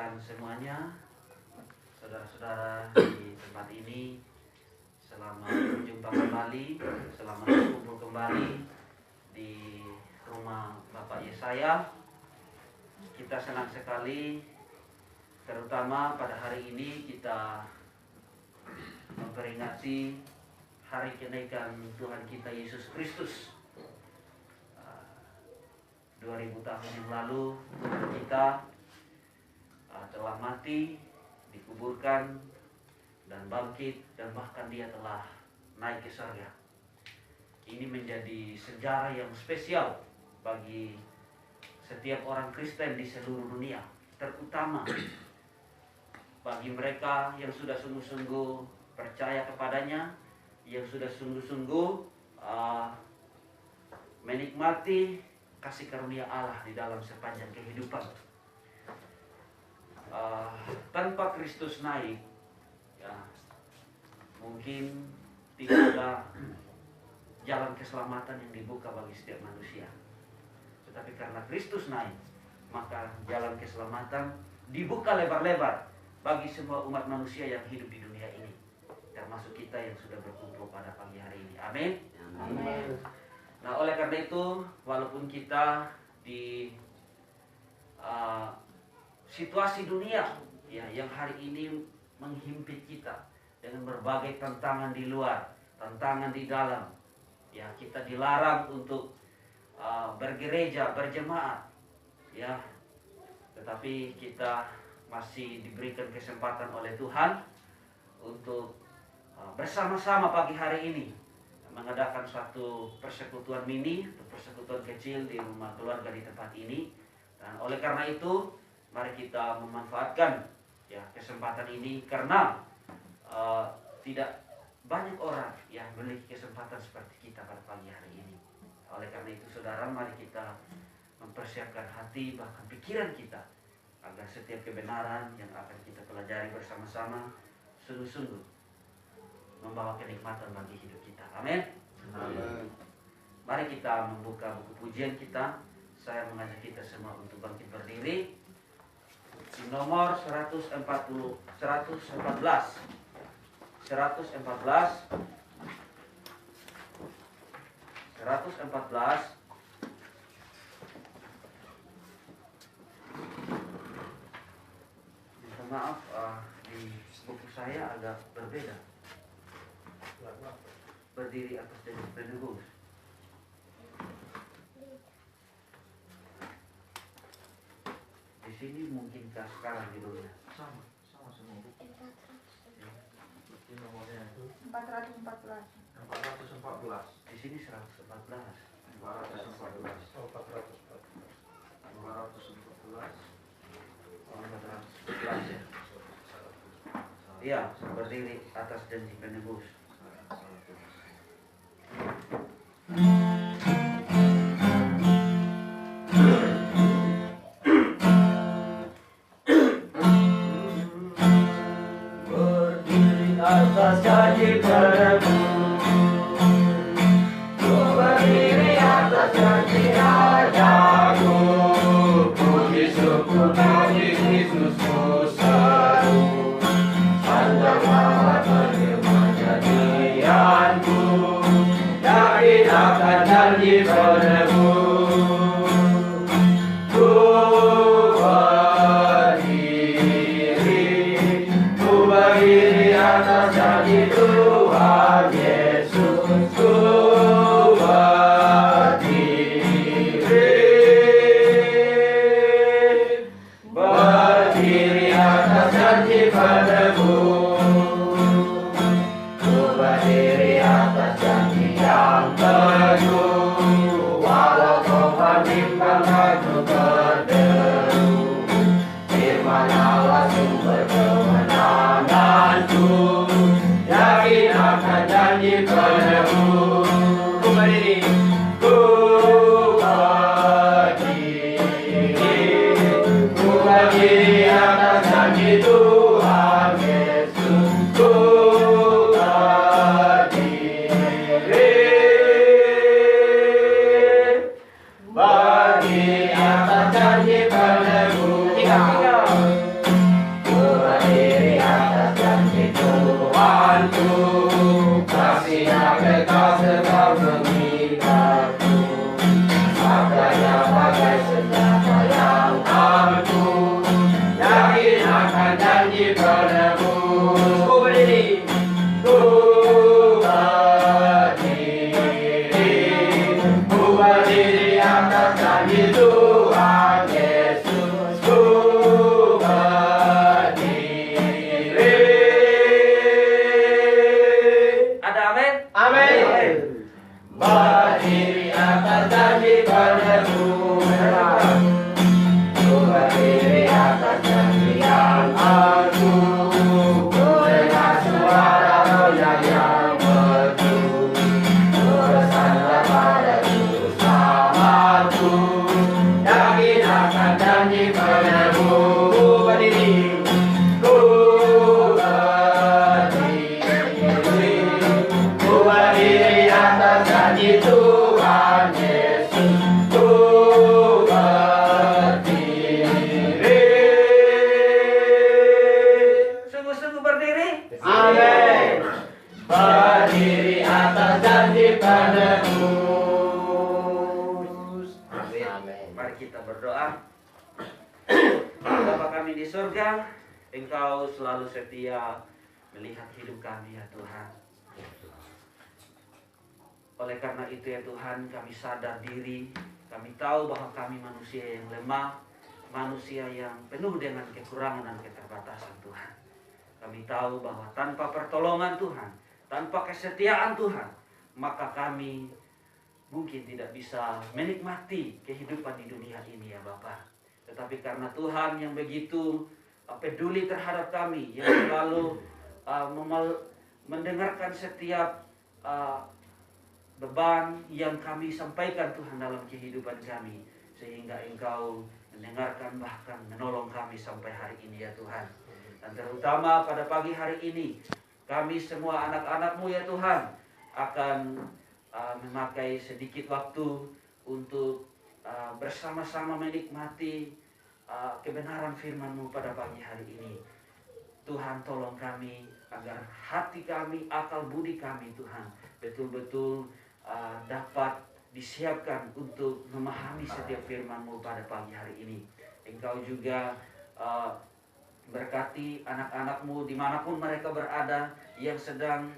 rekan semuanya, saudara-saudara di tempat ini, selamat berjumpa kembali, selamat berkumpul kembali di rumah Bapak Yesaya. Kita senang sekali, terutama pada hari ini kita memperingati hari kenaikan Tuhan kita Yesus Kristus. 2000 tahun yang lalu Tuhan kita telah mati, dikuburkan, dan bangkit, dan bahkan dia telah naik ke surga. Ini menjadi sejarah yang spesial bagi setiap orang Kristen di seluruh dunia, terutama bagi mereka yang sudah sungguh-sungguh percaya kepadanya, yang sudah sungguh-sungguh menikmati kasih karunia Allah di dalam sepanjang kehidupan. Tanpa Kristus naik, ya, mungkin tidak ada jalan keselamatan yang dibuka bagi setiap manusia. Tetapi karena Kristus naik, maka jalan keselamatan dibuka lebar-lebar bagi semua umat manusia yang hidup di dunia ini, termasuk kita yang sudah berkumpul pada pagi hari ini. Amin. Amin. Nah, oleh karena itu, walaupun kita di situasi dunia ya yang hari ini menghimpit kita dengan berbagai tantangan di luar, tantangan di dalam, ya kita dilarang untuk bergereja, berjemaat, ya, tetapi kita masih diberikan kesempatan oleh Tuhan untuk bersama-sama pagi hari ini mengadakan suatu persekutuan mini atau persekutuan kecil di rumah keluarga di tempat ini. Dan oleh karena itu, mari kita memanfaatkan ya kesempatan ini, karena tidak banyak orang yang memiliki kesempatan seperti kita pada pagi hari ini. Oleh karena itu, saudara, mari kita mempersiapkan hati bahkan pikiran kita agar setiap kebenaran yang akan kita pelajari bersama-sama sungguh-sungguh membawa kenikmatan bagi hidup kita. Amin. Amin. Mari kita membuka buku pujian kita. Saya mengajak kita semua untuk bangkit berdiri. Di nomor 114. Minta maaf, di buku saya agak berbeda. Berdiri atas janji penebus. Di sini mungkinkah sekarang judulnya? Sama semua buku. Ini nomornya 414. 414. Di sini 114. 414. Oh, 414. 414. Oh, 414 ya. Iya, berdiri atas janji penebus. Berdiri atas janji penebus, ku berdiri atas janji Rajaku, puji syukur bagi Kristusku seru, sanjang bahwa menerima jadianku, yakin akan janji penebus. Ku berdiri atas janji Tuhan Yesus, ku berdiri atas janji penebus, ku berdiri atas janji yang teguh, walau topan bimbang aku berderu, firman Allah sumber kemenanganku, yakin akan janji penebus. Ku berdiri, ku berdiri atas janji Tuhan Yesus, ku berdiri atas janji penebus. yakin akan janji penebus. Ku berdiri, ku berdiri atas janji Tuhan Yesus. Ku berdiri. Ada amin? Amin. Berdiri atas janji penebus. Ku berdiri atas janji yang agung. Ku dengar suara rohnya yang merdu. Ku bersandar pada Juru Selamatku. Yakin akan janji penebus. Ku berdiri. Ku berdiri. Ku berdiri atas janji Tuhan Yesus. Ku berdiri. Sungguh-sungguh berdiri. Amin. Berdiri atas janji penebus. Amin. Mari kita berdoa. Bapa kami di surga, Engkau selalu setia melihat hidup kami ya Tuhan. Oleh karena itu ya Tuhan, kami sadar diri, kami tahu bahwa kami manusia yang lemah, manusia yang penuh dengan kekurangan dan keterbatasan Tuhan. Kami tahu bahwa tanpa pertolongan Tuhan, tanpa kesetiaan Tuhan, maka kami mungkin tidak bisa menikmati kehidupan di dunia ini ya Bapa. Tetapi karena Tuhan yang begitu peduli terhadap kami, yang selalu mendengarkan setiap beban yang kami sampaikan Tuhan dalam kehidupan kami, sehingga Engkau mendengarkan bahkan menolong kami sampai hari ini ya Tuhan. Dan terutama pada pagi hari ini, kami semua anak-anak-Mu ya Tuhan akan memakai sedikit waktu untuk bersama-sama menikmati kebenaran firman-Mu pada pagi hari ini. Tuhan tolong kami agar hati kami, akal budi kami Tuhan betul-betul dapat disiapkan untuk memahami setiap firman-Mu pada pagi hari ini. Engkau juga berkati anak-anak-Mu dimanapun mereka berada, yang sedang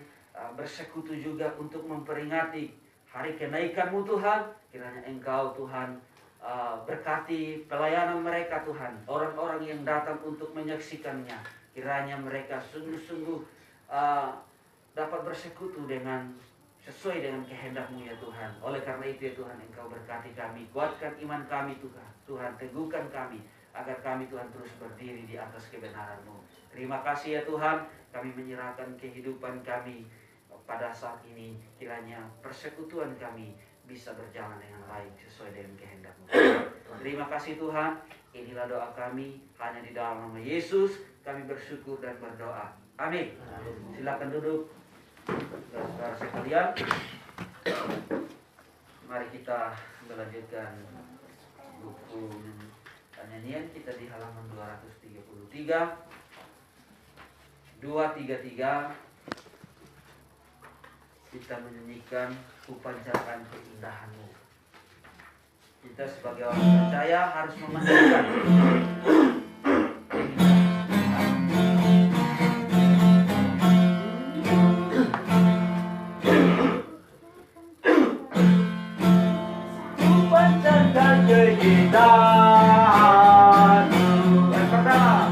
bersekutu juga untuk memperingati hari kenaikan-Mu Tuhan. Kiranya Engkau Tuhan berkati pelayanan mereka Tuhan, orang-orang yang datang untuk menyaksikannya. Kiranya mereka sungguh-sungguh dapat bersekutu dengan sesuai dengan kehendak-Mu ya Tuhan. Oleh karena itu ya Tuhan, Engkau berkati kami, kuatkan iman kami Tuhan. Tuhan teguhkan kami, agar kami Tuhan terus berdiri di atas kebenaran-Mu. Terima kasih ya Tuhan, kami menyerahkan kehidupan kami pada saat ini. Kiranya persekutuan kami bisa berjalan dengan baik sesuai dengan kehendak-Mu. Terima kasih Tuhan, inilah doa kami, hanya di dalam nama Yesus kami bersyukur dan berdoa. Amin. Silakan duduk. Saudara sekalian, mari kita melanjutkan buku nyanyian kita di halaman 233. 233 kita menyanyikan Ku pancarkan keindahan-Mu. Kita sebagai orang percaya harus memancarkan keindahan-Mu. Yang pertama,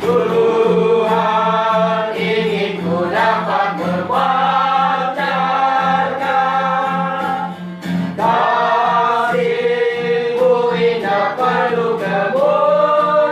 Tuhan ingin ku dapat memancarkan kasih-Mu indah penuh kemuliaan.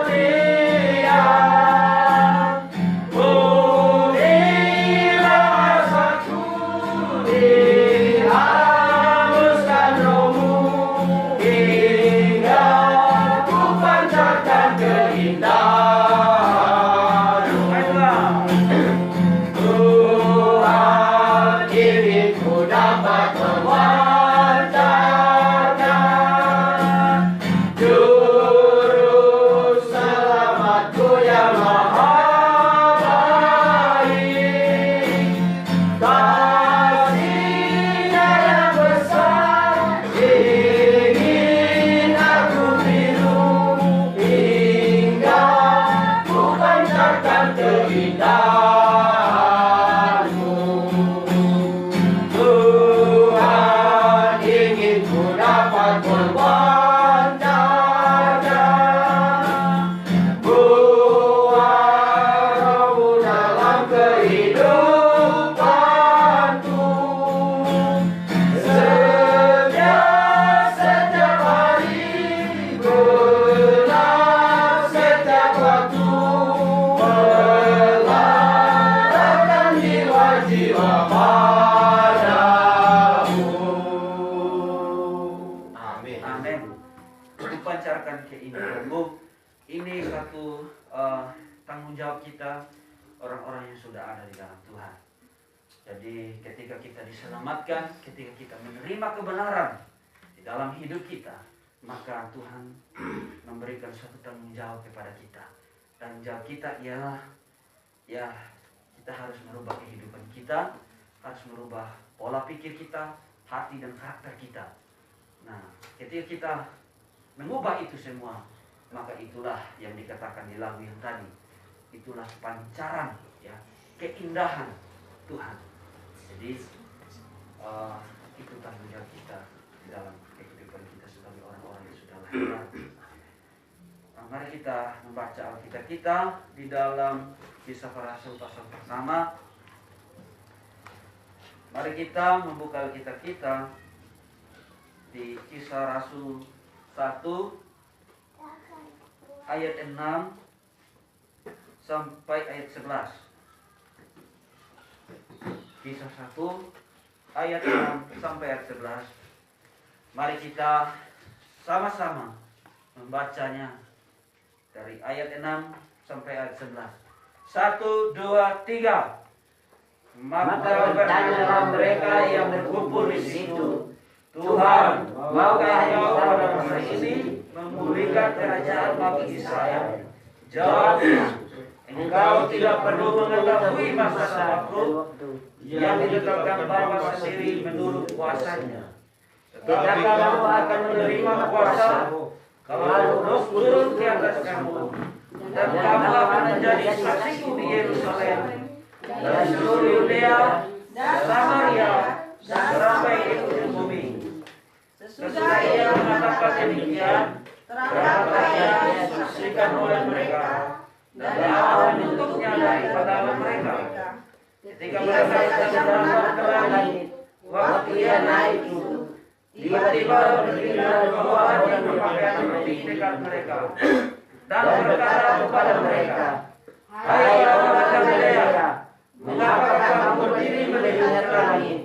tanggung jawab kita orang-orang yang sudah ada di dalam Tuhan. Jadi ketika kita diselamatkan, ketika kita menerima kebenaran di dalam hidup kita, maka Tuhan memberikan suatu tanggung jawab kepada kita. Tanggung jawab kita ialah ya kita harus merubah kehidupan kita, harus merubah pola pikir kita, hati dan karakter kita. Nah, ketika kita mengubah itu semua, maka itulah yang dikatakan di lagu yang tadi. Itulah pancaran ya, keindahan Tuhan. Jadi itu tanggung jawab kita di dalam kehidupan kita sebagai orang-orang yang sudah lahir. Nah, mari kita membaca Alkitab kita di dalam Kisah Para Rasul pasal pertama. Mari kita membuka Alkitab kita di Kisah Rasul 1 ayat 6 sampai ayat 11. Kisah 1 ayat 6 sampai ayat 11. Mari kita sama-sama membacanya dari ayat 6 sampai ayat 11. 1, 2, 3. Maka bertanyalah mereka yang berkumpul di situ, Tuhan, maukah Engkau pada masa ini memulihkan kerajaan bagi Israel? Jawabnya, Engkau tidak perlu mengetahui masa waktu yang ditetapkan Bapa sendiri menurut kuasanya. Tetapi kamu akan menerima kuasa kalau Roh turun di atas kamu, dan kamu akan menjadi saksiku di Yerusalem dan seluruh Yudea, Samaria, dan sampai ke ujung bumi. Sesudah ia mengatakan demikian, terangkatlah ia disaksikan oleh mereka, dan Allah menutupnya dari pandangan mereka. Ketika mereka sedang berangkat ke langit, waktu ia naik itu, tiba-tiba berdirilah dua yang berpakaian putih dekat mereka, dan berkata kepada mereka, "Hai orang Galilea, mengapa kamu berdiri melihat ke langit?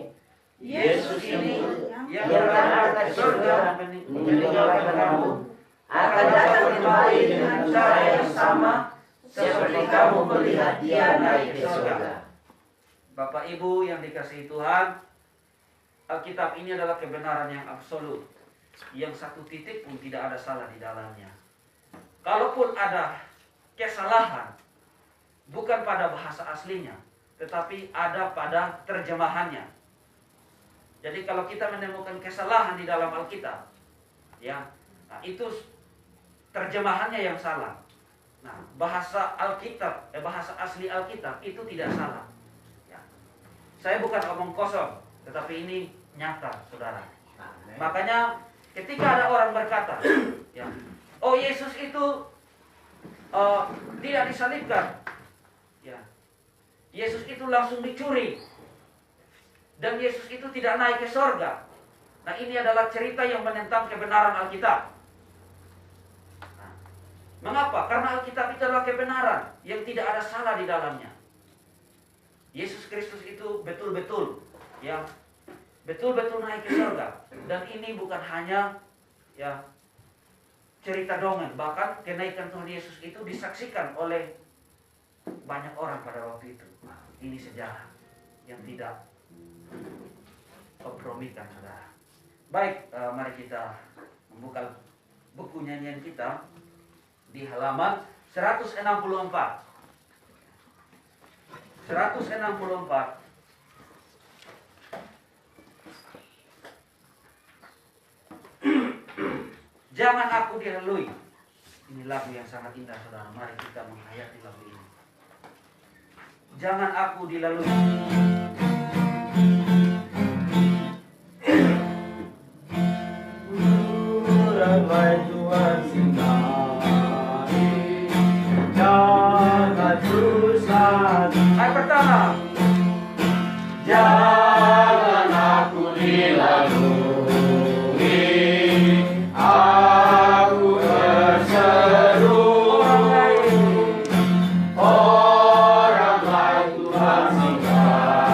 Yesus ini yang berangkat ke surga meninggalkan kamu akan datang kembali dengan cara yang sama seperti kamu melihat dia naik ke surga." Bapak Ibu yang dikasihi Tuhan, Alkitab ini adalah kebenaran yang absolut, yang satu titik pun tidak ada salah di dalamnya. Kalaupun ada kesalahan, bukan pada bahasa aslinya, tetapi ada pada terjemahannya. Jadi kalau kita menemukan kesalahan di dalam Alkitab, ya, nah itu terjemahannya yang salah. Nah, bahasa Alkitab, bahasa asli Alkitab itu tidak salah. Ya. Saya bukan omong kosong, tetapi ini nyata, saudara. Makanya ketika ada orang berkata, ya, oh Yesus itu tidak disalibkan, ya, Yesus itu langsung dicuri, dan Yesus itu tidak naik ke sorga. Nah, ini adalah cerita yang menentang kebenaran Alkitab. Nah, mengapa? Karena Alkitab itu adalah kebenaran yang tidak ada salah di dalamnya. Yesus Kristus itu betul-betul, ya, betul-betul naik ke sorga. Dan ini bukan hanya, ya, cerita dongeng. Bahkan kenaikan Tuhan Yesus itu disaksikan oleh banyak orang pada waktu itu. Ini sejarah yang tidak kompromikan, saudara. Baik, mari kita membuka buku nyanyian kita di halaman 164. 164. Jangan aku dilalui. Ini lagu yang sangat indah, saudara. Mari kita menghayati lagu ini. Jangan aku dilalui. Ramai Tuhan singgahi, jangan susah. Ayat pertama. Jangan aku dilalui, aku berseru. Orang lain Tuhan singgahi.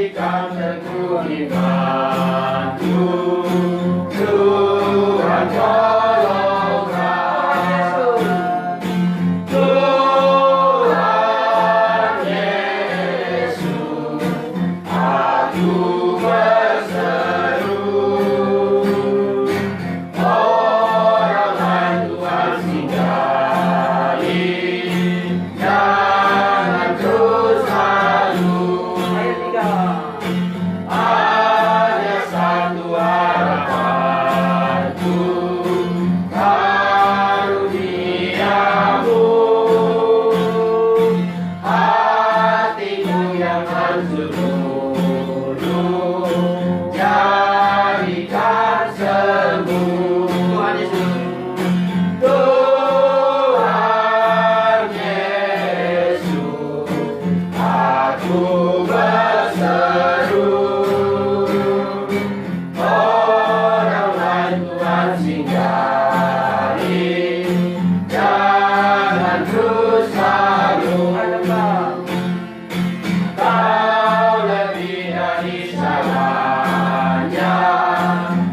Jadikan teguh imanku, Tuhan tolonglah. Tuhan Yesus, aku berseru. Orang lain Tuhan singgahi, jangan terus lalu. Hanya satu harapanku, karuniamu. Hatiku yang hancur dulu, jadikan sembuh. Tuhan Yesus, aku berseru. Orang lain Tuhan singgahi, jangan terus lalu. Kau lebih dari segalanya,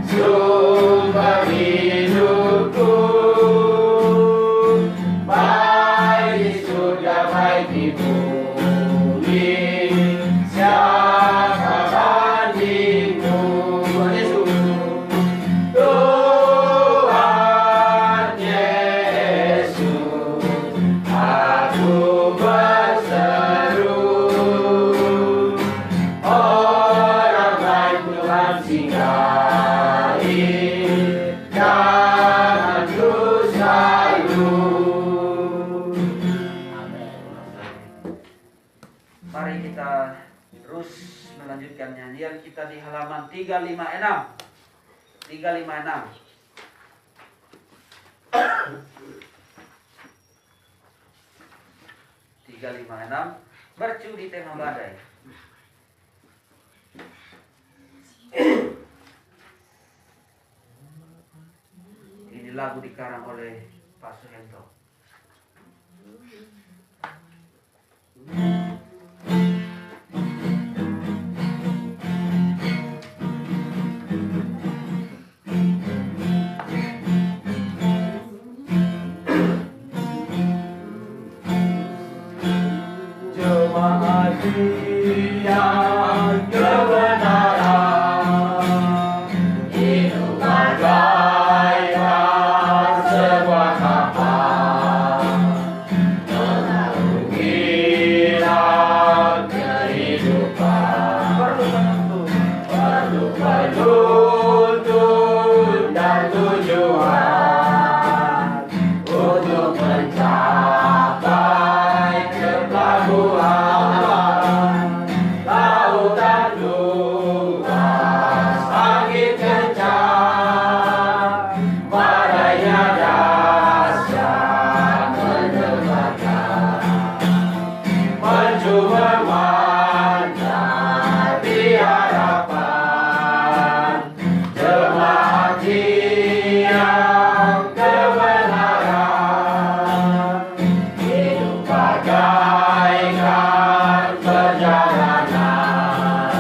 sumber hidupku. Baik di surga, baik di bumi, siapa bandingmu? Tuhan Yesus, aku berseru. Orang lain Tuhan singgahi, jangan terus lalu. Mari kita terus melanjutkan nyanyian kita di halaman 356. 356. Mercu di tema badai. Ini lagu dikarang oleh Pak Suhento. Jemaat yang kebenaran, hidup bagaikan sebuah kapal, mengarungi kehidupan. Perlu penuntun dan tujuan untuk mencapai ke pelabuhan. Lautan luas, angin kencang, badainya dahsyat mendebarkan. Maju memandang di harapan, jemaat yang kebenaran. Hidup bagaikan perjalanan,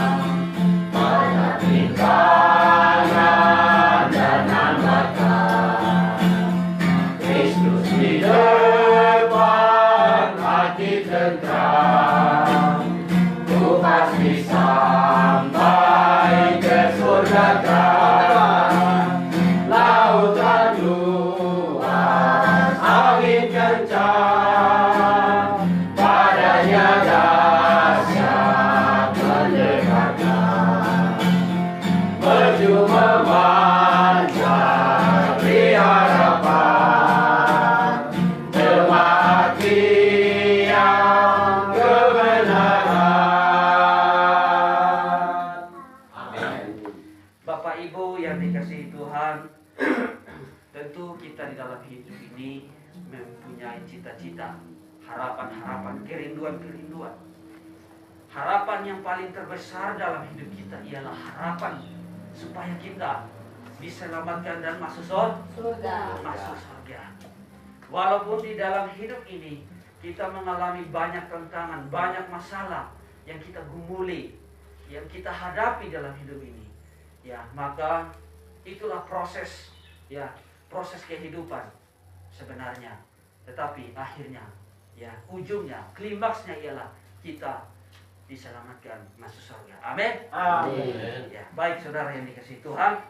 banyak rintangan dan hambatan. Kristus di depan, hati tentram, ku pasti sampai ke surga terang. Lautan luas, angin kencang, badainya dahsyat mendebarkan. Maju memancar di harapan, jemaat yang kebenaran. Amin. Bapak Ibu yang dikasihi Tuhan, tentu kita di dalam hidup ini mempunyai cita-cita, harapan-harapan, kerinduan-kerinduan. Harapan yang paling terbesar dalam hidup kita ialah harapan supaya kita diselamatkan dan masuk surga. Masuk surga. Walaupun di dalam hidup ini kita mengalami banyak tantangan, banyak masalah yang kita gumuli, yang kita hadapi dalam hidup ini, ya, maka itulah proses, ya, proses kehidupan sebenarnya. Tetapi akhirnya, ya, ujungnya, klimaksnya ialah kita diselamatkan masuk surga. Amin. Amin. Ya, baik saudara yang dikasihi Tuhan,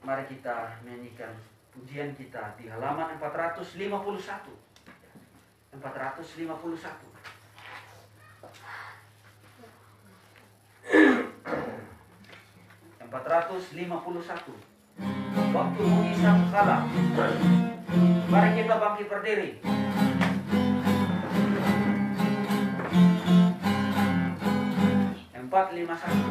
mari kita menyanyikan pujian kita di halaman 451. 451. 451. Waktu bunyi sangkakala. Mari kita bangkit berdiri. Empat lima satu.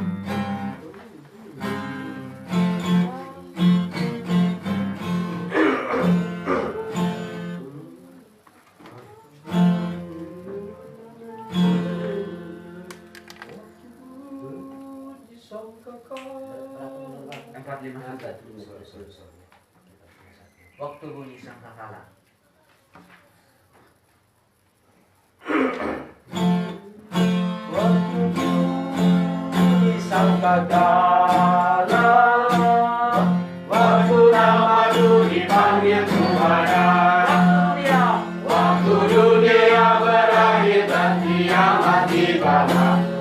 Waktu bunyi sangkakala. Waktu bunyi sangkakala, waktu namamu dipanggil Tuhan, waktu dunia berakhir dan kiamat tiba,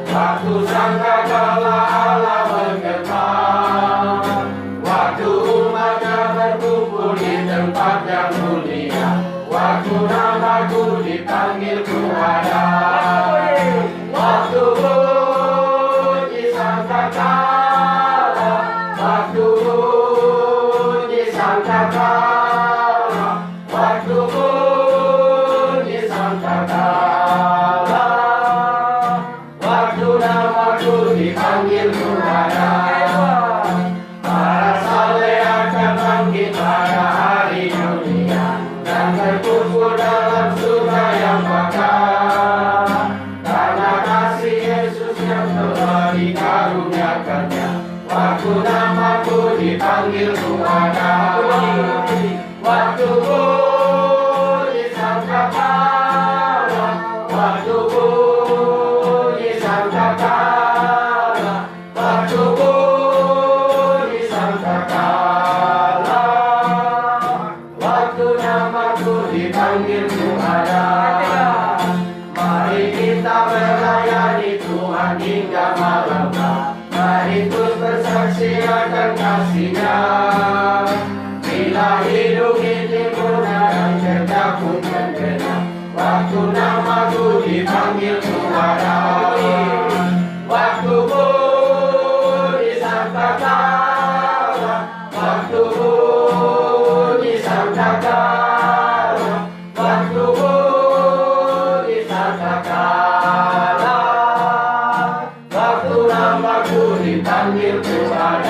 waktu sangkakala Allah menggema, waktu umatnya berkumpul di tempat yang mulia, waktu namaku dipanggil Tuhan, waktu bunyi sangkakala, waktu bunyi sangkakala, waktu bunyi sangkakala, waktu namaku dipanggil Tuhan, para saleh akan bangkit pada hari dunia dan berkumpul dalam surga yang bakal, karena kasih Yesus yang telah dikaruniakannya. Waktu namaku dipanggil Tuhan, waktu bunyi sangkakala, waktu bunyi sangkakala, waktu bunyi sangkakala, waktu namaku dipanggil Tuhan. Mari kita melayani Tuhan hingga malam. Mari terus bersaksi akan kasih-Nya. Bila hidup ini purna dan kerja pun tergenap, waktu namaku dipanggil Tuhan. Waktu bunyi sangkakala, waktu bunyi sangkakala, waktu bunyi sangkakala, waktu namaku dipanggil Tuhan.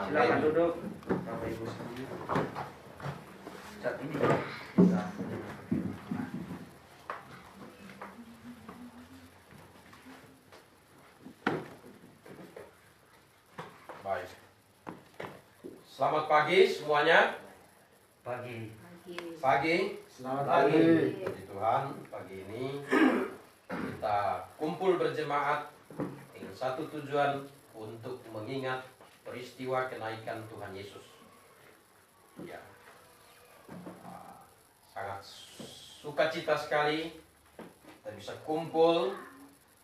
Silakan duduk, Bapak Ibu semuanya. Saat ini kita Baik. Selamat pagi semuanya. pagi. Pagi. Selamat Pagi. pagi. Puji Tuhan, pagi ini kita kumpul berjemaat dengan satu tujuan untuk mengingat peristiwa kenaikan Tuhan Yesus. Ya. Sangat sukacita sekali kita bisa kumpul,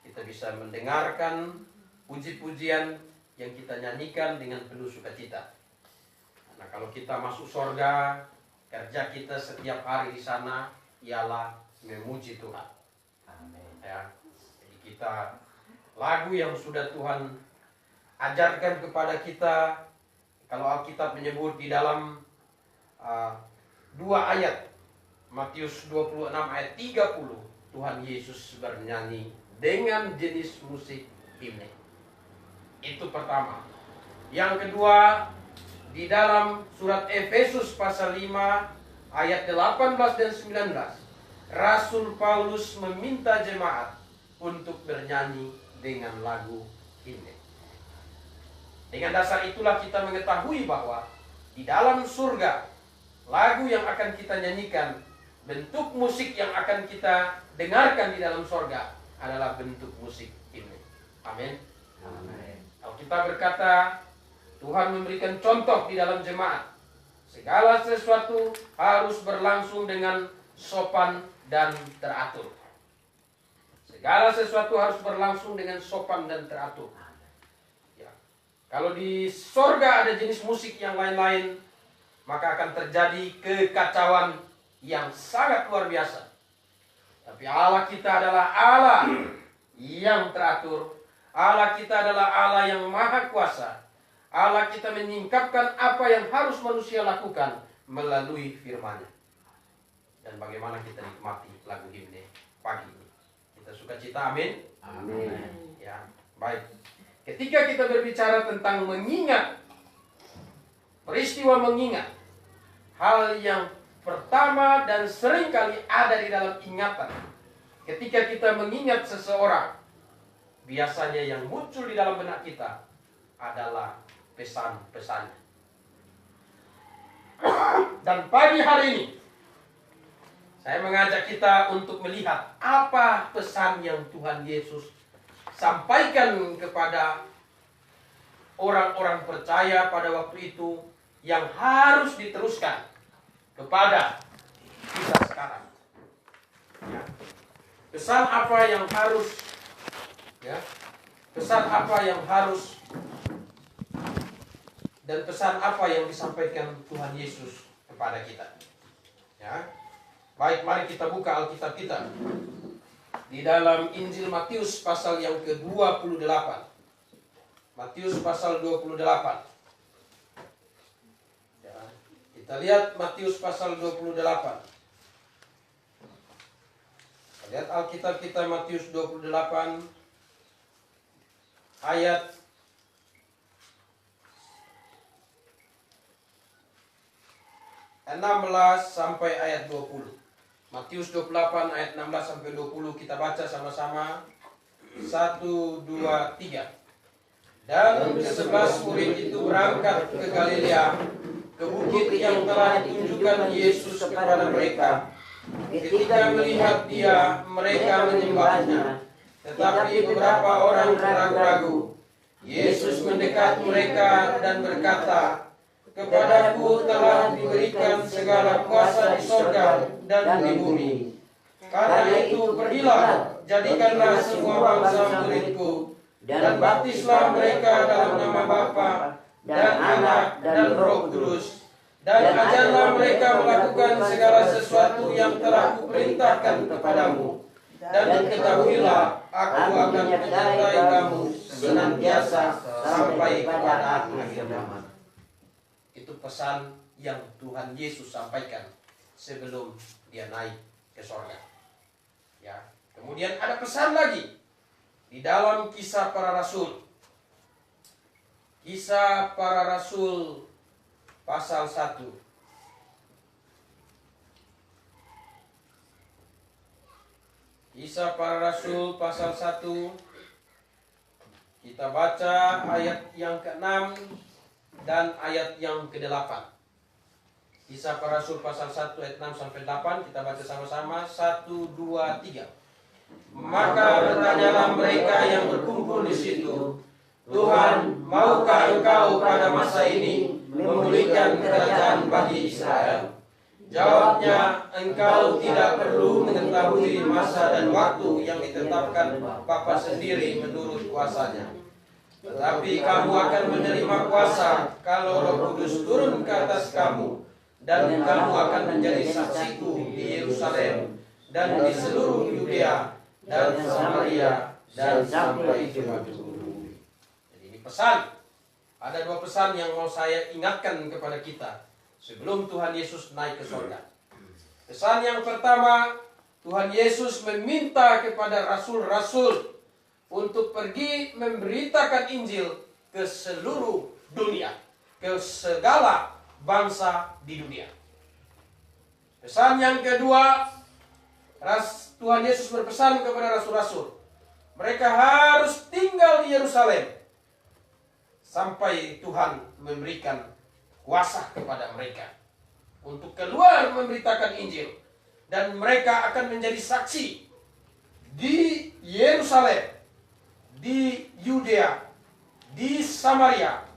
kita bisa mendengarkan puji-pujian yang kita nyanyikan dengan penuh sukacita. Nah, kalau kita masuk sorga, kerja kita setiap hari di sana ialah memuji Tuhan. Amin. Ya, jadi kita lagu yang sudah Tuhan ajarkan kepada kita, kalau Alkitab menyebut di dalam dua ayat, Matius 26 ayat 30, Tuhan Yesus bernyanyi dengan jenis musik himne. Itu pertama. Yang kedua, di dalam surat Efesus pasal 5 ayat 18 dan 19, Rasul Paulus meminta jemaat untuk bernyanyi dengan lagu himne. Dengan dasar itulah kita mengetahui bahwa di dalam surga, lagu yang akan kita nyanyikan, bentuk musik yang akan kita dengarkan di dalam surga adalah bentuk musik ini. Amin. Amin. Alkitab berkata, Tuhan memberikan contoh di dalam jemaat. Segala sesuatu harus berlangsung dengan sopan dan teratur. Segala sesuatu harus berlangsung dengan sopan dan teratur. Ya. Kalau di sorga ada jenis musik yang lain-lain, maka akan terjadi kekacauan yang sangat luar biasa. Tapi Allah kita adalah Allah yang teratur. Allah kita adalah Allah yang maha kuasa. Allah kita menyingkapkan apa yang harus manusia lakukan melalui firman-Nya. Dan bagaimana kita nikmati lagu himne pagi ini. Kita sukacita, amin. Amin. Ya, baik. Ketika kita berbicara tentang mengingat, peristiwa mengingat, hal yang pertama dan seringkali ada di dalam ingatan. Ketika kita mengingat seseorang, biasanya yang muncul di dalam benak kita adalah pesan-pesannya. Dan pagi hari ini, saya mengajak kita untuk melihat apa pesan yang Tuhan Yesus sampaikan kepada orang-orang percaya pada waktu itu yang harus diteruskan kepada kita sekarang. Ya. Pesan apa yang harus, ya, pesan apa yang harus, dan pesan apa yang disampaikan Tuhan Yesus kepada kita. Ya. Baik, mari kita buka Alkitab kita di dalam Injil Matius pasal yang ke-28. Matius pasal 28. Ya, kita lihat Matius pasal 28. Kita lihat Alkitab kita Matius 28 ayat 16 sampai ayat 20. Matius 28 ayat 16 sampai 20 kita baca sama-sama. 1, 2, 3. Dan ke-11 murid itu berangkat ke Galilea, ke bukit yang telah ditunjukkan Yesus kepada mereka. Ketika melihat Dia, mereka menyembahnya. Tetapi beberapa orang ragu-ragu. Yesus mendekat mereka dan berkata, "Kepadaku telah diberikan segala kuasa di sorga dan di bumi. Karena itu pergilah, jadikanlah semua bangsa muridku, dan baptislah mereka dalam nama Bapa dan Anak dan Roh Kudus, dan ajarlah mereka melakukan segala sesuatu yang telah kuperintahkan kepadamu. Dan ketahuilah, aku akan menyertai kamu senantiasa sampai kepada akhir zaman." Itu pesan yang Tuhan Yesus sampaikan sebelum Dia naik ke sorga. Ya. Kemudian ada pesan lagi di dalam Kisah Para Rasul. Kisah Para Rasul pasal 1. Kisah Para Rasul pasal 1. Kita baca ayat yang ke-6 dan ayat yang ke-8. Kisah Para Rasul pasal 1 ayat 6 sampai 8 kita baca sama-sama. 1, 2, 3. Maka bertanyalah mereka yang berkumpul di situ, "Tuhan, maukah Engkau pada masa ini memulihkan kerajaan bagi Israel?" Jawabnya, "Engkau tidak perlu mengetahui masa dan waktu yang ditetapkan Bapa sendiri menurut kuasanya. Tetapi kamu akan menerima kuasa kalau Roh Kudus turun ke atas kamu, dan kamu akan menjadi saksiku di Yerusalem dan di seluruh Yudea dan Samaria dan sampai ke bumi." Jadi ini pesan. Ada dua pesan yang mau saya ingatkan kepada kita sebelum Tuhan Yesus naik ke surga. Pesan yang pertama, Tuhan Yesus meminta kepada rasul-rasul untuk pergi memberitakan Injil ke seluruh dunia, ke segala bangsa di dunia. Pesan yang kedua, Tuhan Yesus berpesan kepada rasul-rasul, mereka harus tinggal di Yerusalem sampai Tuhan memberikan kuasa kepada mereka untuk keluar memberitakan Injil, dan mereka akan menjadi saksi di Yerusalem Yerusalem, di Yudea, di Samaria,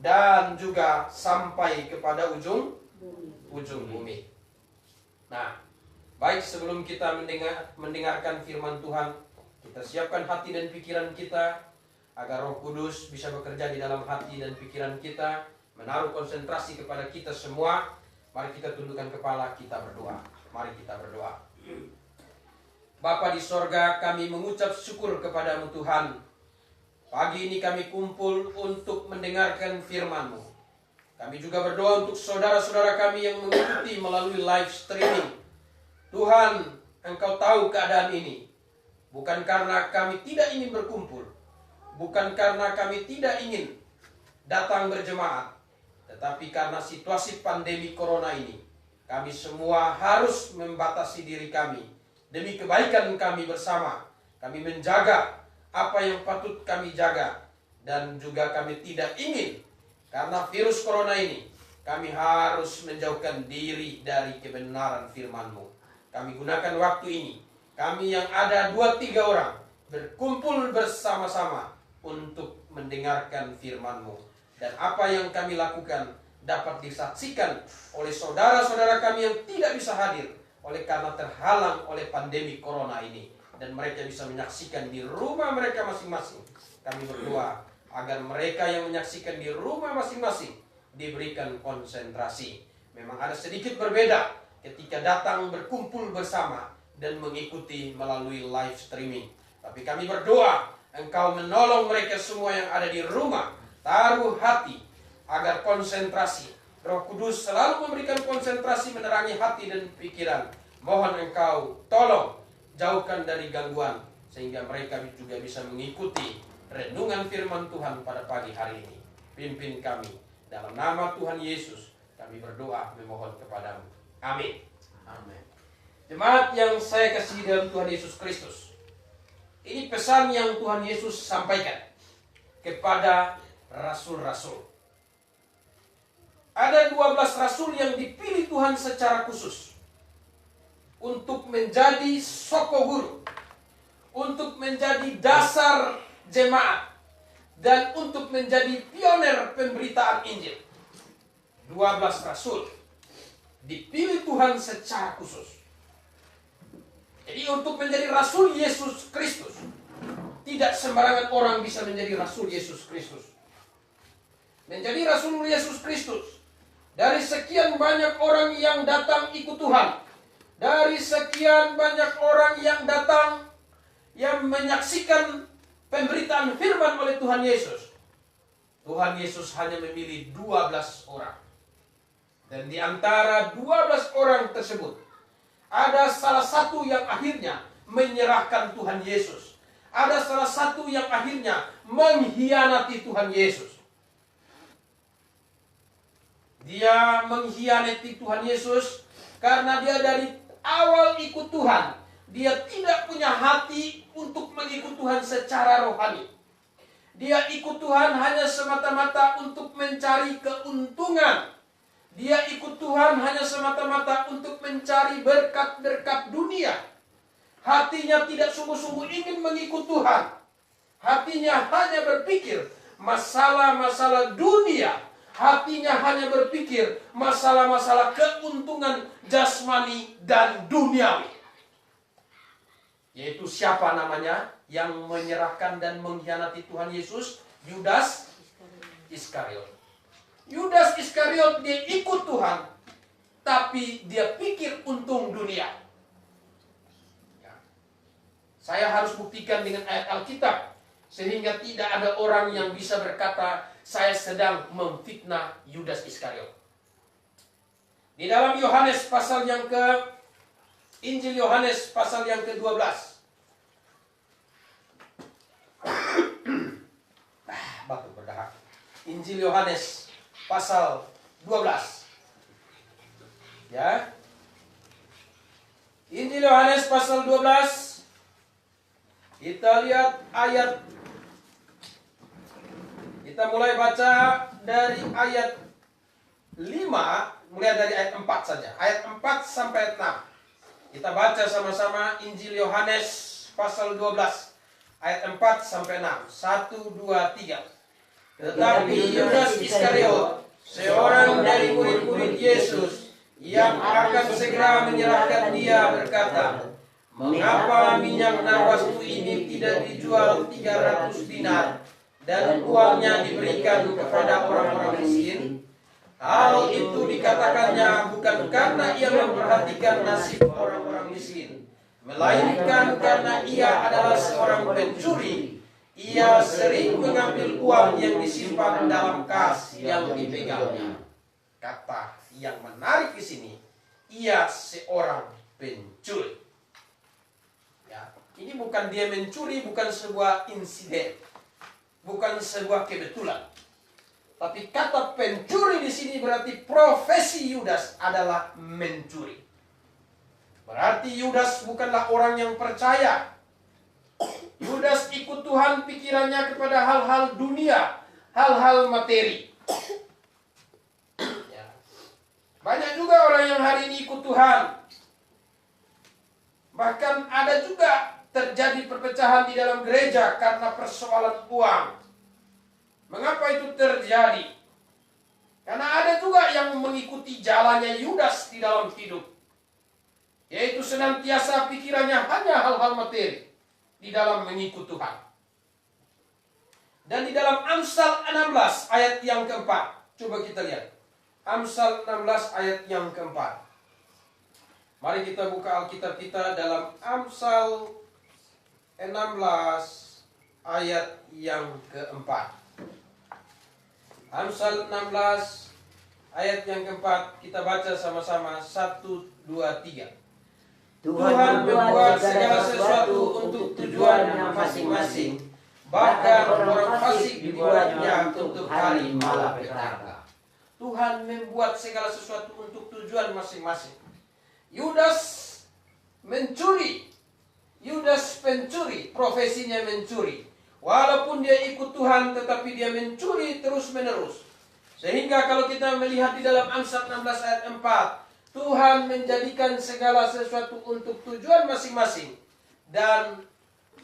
dan juga sampai kepada ujung bumi. Nah, baik, sebelum kita mendengarkan firman Tuhan, kita siapkan hati dan pikiran kita agar Roh Kudus bisa bekerja di dalam hati dan pikiran kita, menaruh konsentrasi kepada kita semua. Mari kita tundukkan kepala, kita berdoa. Mari kita berdoa. Bapa di sorga, kami mengucap syukur kepadamu Tuhan. Pagi ini kami kumpul untuk mendengarkan firman-Mu. Kami juga berdoa untuk saudara-saudara kami yang mengikuti melalui live streaming. Tuhan, Engkau tahu keadaan ini. Bukan karena kami tidak ingin berkumpul, bukan karena kami tidak ingin datang berjemaat, tetapi karena situasi pandemi corona ini, kami semua harus membatasi diri kami demi kebaikan kami bersama. Kami menjaga apa yang patut kami jaga, dan juga kami tidak ingin karena virus corona ini kami harus menjauhkan diri dari kebenaran firman-Mu. Kami gunakan waktu ini, kami yang ada 2-3 orang berkumpul bersama-sama untuk mendengarkan firman-Mu, dan apa yang kami lakukan dapat disaksikan oleh saudara-saudara kami yang tidak bisa hadir oleh karena terhalang oleh pandemi corona ini, dan mereka bisa menyaksikan di rumah mereka masing-masing. Kami berdoa agar mereka yang menyaksikan di rumah masing-masing diberikan konsentrasi. Memang ada sedikit berbeda ketika datang berkumpul bersama dan mengikuti melalui live streaming. Tapi kami berdoa Engkau menolong mereka semua yang ada di rumah. Taruh hati agar konsentrasi. Roh Kudus selalu memberikan konsentrasi, menerangi hati dan pikiran. Mohon Engkau tolong jauhkan dari gangguan, sehingga mereka juga bisa mengikuti renungan firman Tuhan pada pagi hari ini. Pimpin kami, dalam nama Tuhan Yesus kami berdoa memohon kepadamu. Amin. Amin. Jemaat yang saya kasihi dalam Tuhan Yesus Kristus, ini pesan yang Tuhan Yesus sampaikan kepada rasul-rasul. Ada 12 rasul yang dipilih Tuhan secara khusus untuk menjadi soko guru, untuk menjadi dasar jemaat, dan untuk menjadi pioner pemberitaan Injil. 12 rasul dipilih Tuhan secara khusus. Jadi untuk menjadi rasul Yesus Kristus, tidak sembarangan orang bisa menjadi rasul Yesus Kristus. Menjadi rasul Yesus Kristus, dari sekian banyak orang yang datang ikut Tuhan, dari sekian banyak orang yang datang yang menyaksikan pemberitaan firman oleh Tuhan Yesus, Tuhan Yesus hanya memilih 12 orang. Dan di antara 12 orang tersebut, ada salah satu yang akhirnya menyerahkan Tuhan Yesus. Ada salah satu yang akhirnya mengkhianati Tuhan Yesus. Dia mengkhianati Tuhan Yesus karena dia dari awal ikut Tuhan, dia tidak punya hati untuk mengikut Tuhan secara rohani. Dia ikut Tuhan hanya semata-mata untuk mencari keuntungan. Dia ikut Tuhan hanya semata-mata untuk mencari berkat-berkat dunia. Hatinya tidak sungguh-sungguh ingin mengikut Tuhan. Hatinya hanya berpikir masalah-masalah dunia. Hatinya hanya berpikir masalah-masalah keuntungan jasmani dan duniawi. Yaitu siapa namanya yang menyerahkan dan mengkhianati Tuhan Yesus? Yudas Iskariot. Yudas Iskariot, dia ikut Tuhan, tapi dia pikir untung dunia. Ya. Saya harus buktikan dengan ayat Alkitab, sehingga tidak ada orang yang bisa berkata, saya sedang memfitnah Yudas Iskariot. Di dalam Yohanes pasal yang Injil Yohanes pasal yang ke-12. Batuk berdahak. Injil Yohanes pasal 12. Ya. Injil Yohanes pasal 12. Kita lihat ayat. Kita mulai baca dari ayat 5, mulai dari ayat 4 saja. Ayat 4 sampai ayat 6. Kita baca sama-sama Injil Yohanes pasal 12 ayat 4 sampai 6. 1, 2, 3. Tetapi Yudas Iskariot, seorang dari murid-murid Yesus yang akan segera menyerahkan dia, berkata, "Mengapa minyak narwastu ini tidak dijual 300 dinar dan uangnya diberikan kepada orang-orang miskin?" Hal itu dikatakannya bukan karena ia memperhatikan nasib orang-orang miskin, melainkan karena ia adalah seorang pencuri. Ia sering mengambil uang yang disimpan dalam kas yang dipegangnya. Kata yang menarik di sini, ia seorang pencuri. Ya, ini bukan dia mencuri, bukan sebuah insiden, bukan sebuah kebetulan. Tapi kata pencuri di sini berarti profesi Yudas adalah mencuri. Berarti Yudas bukanlah orang yang percaya. Yudas ikut Tuhan pikirannya kepada hal-hal dunia, hal-hal materi. Ya. Banyak juga orang yang hari ini ikut Tuhan. Bahkan ada juga terjadi perpecahan di dalam gereja karena persoalan uang. Mengapa itu terjadi? Karena ada juga yang mengikuti jalannya Yudas di dalam hidup. Yaitu senantiasa pikirannya hanya hal-hal materi di dalam mengikut Tuhan. Dan di dalam Amsal 16 ayat yang keempat. Coba kita lihat. Amsal 16 ayat yang keempat. Mari kita buka Alkitab kita dalam Amsal 16 ayat yang keempat. Amsal 16 ayat yang keempat. Kita baca sama-sama. 1, 2, 3. Tuhan membuat segala sesuatu untuk tujuannya masing-masing. Bahkan orang fasik dibuatnya untuk hari malapetaka. Tuhan membuat segala sesuatu untuk tujuan masing-masing. Yudas mencuri. Yudas pencuri, profesinya mencuri. Walaupun dia ikut Tuhan, tetapi dia mencuri terus-menerus. Sehingga kalau kita melihat di dalam Amsal 16 ayat 4, Tuhan menjadikan segala sesuatu untuk tujuan masing-masing. Dan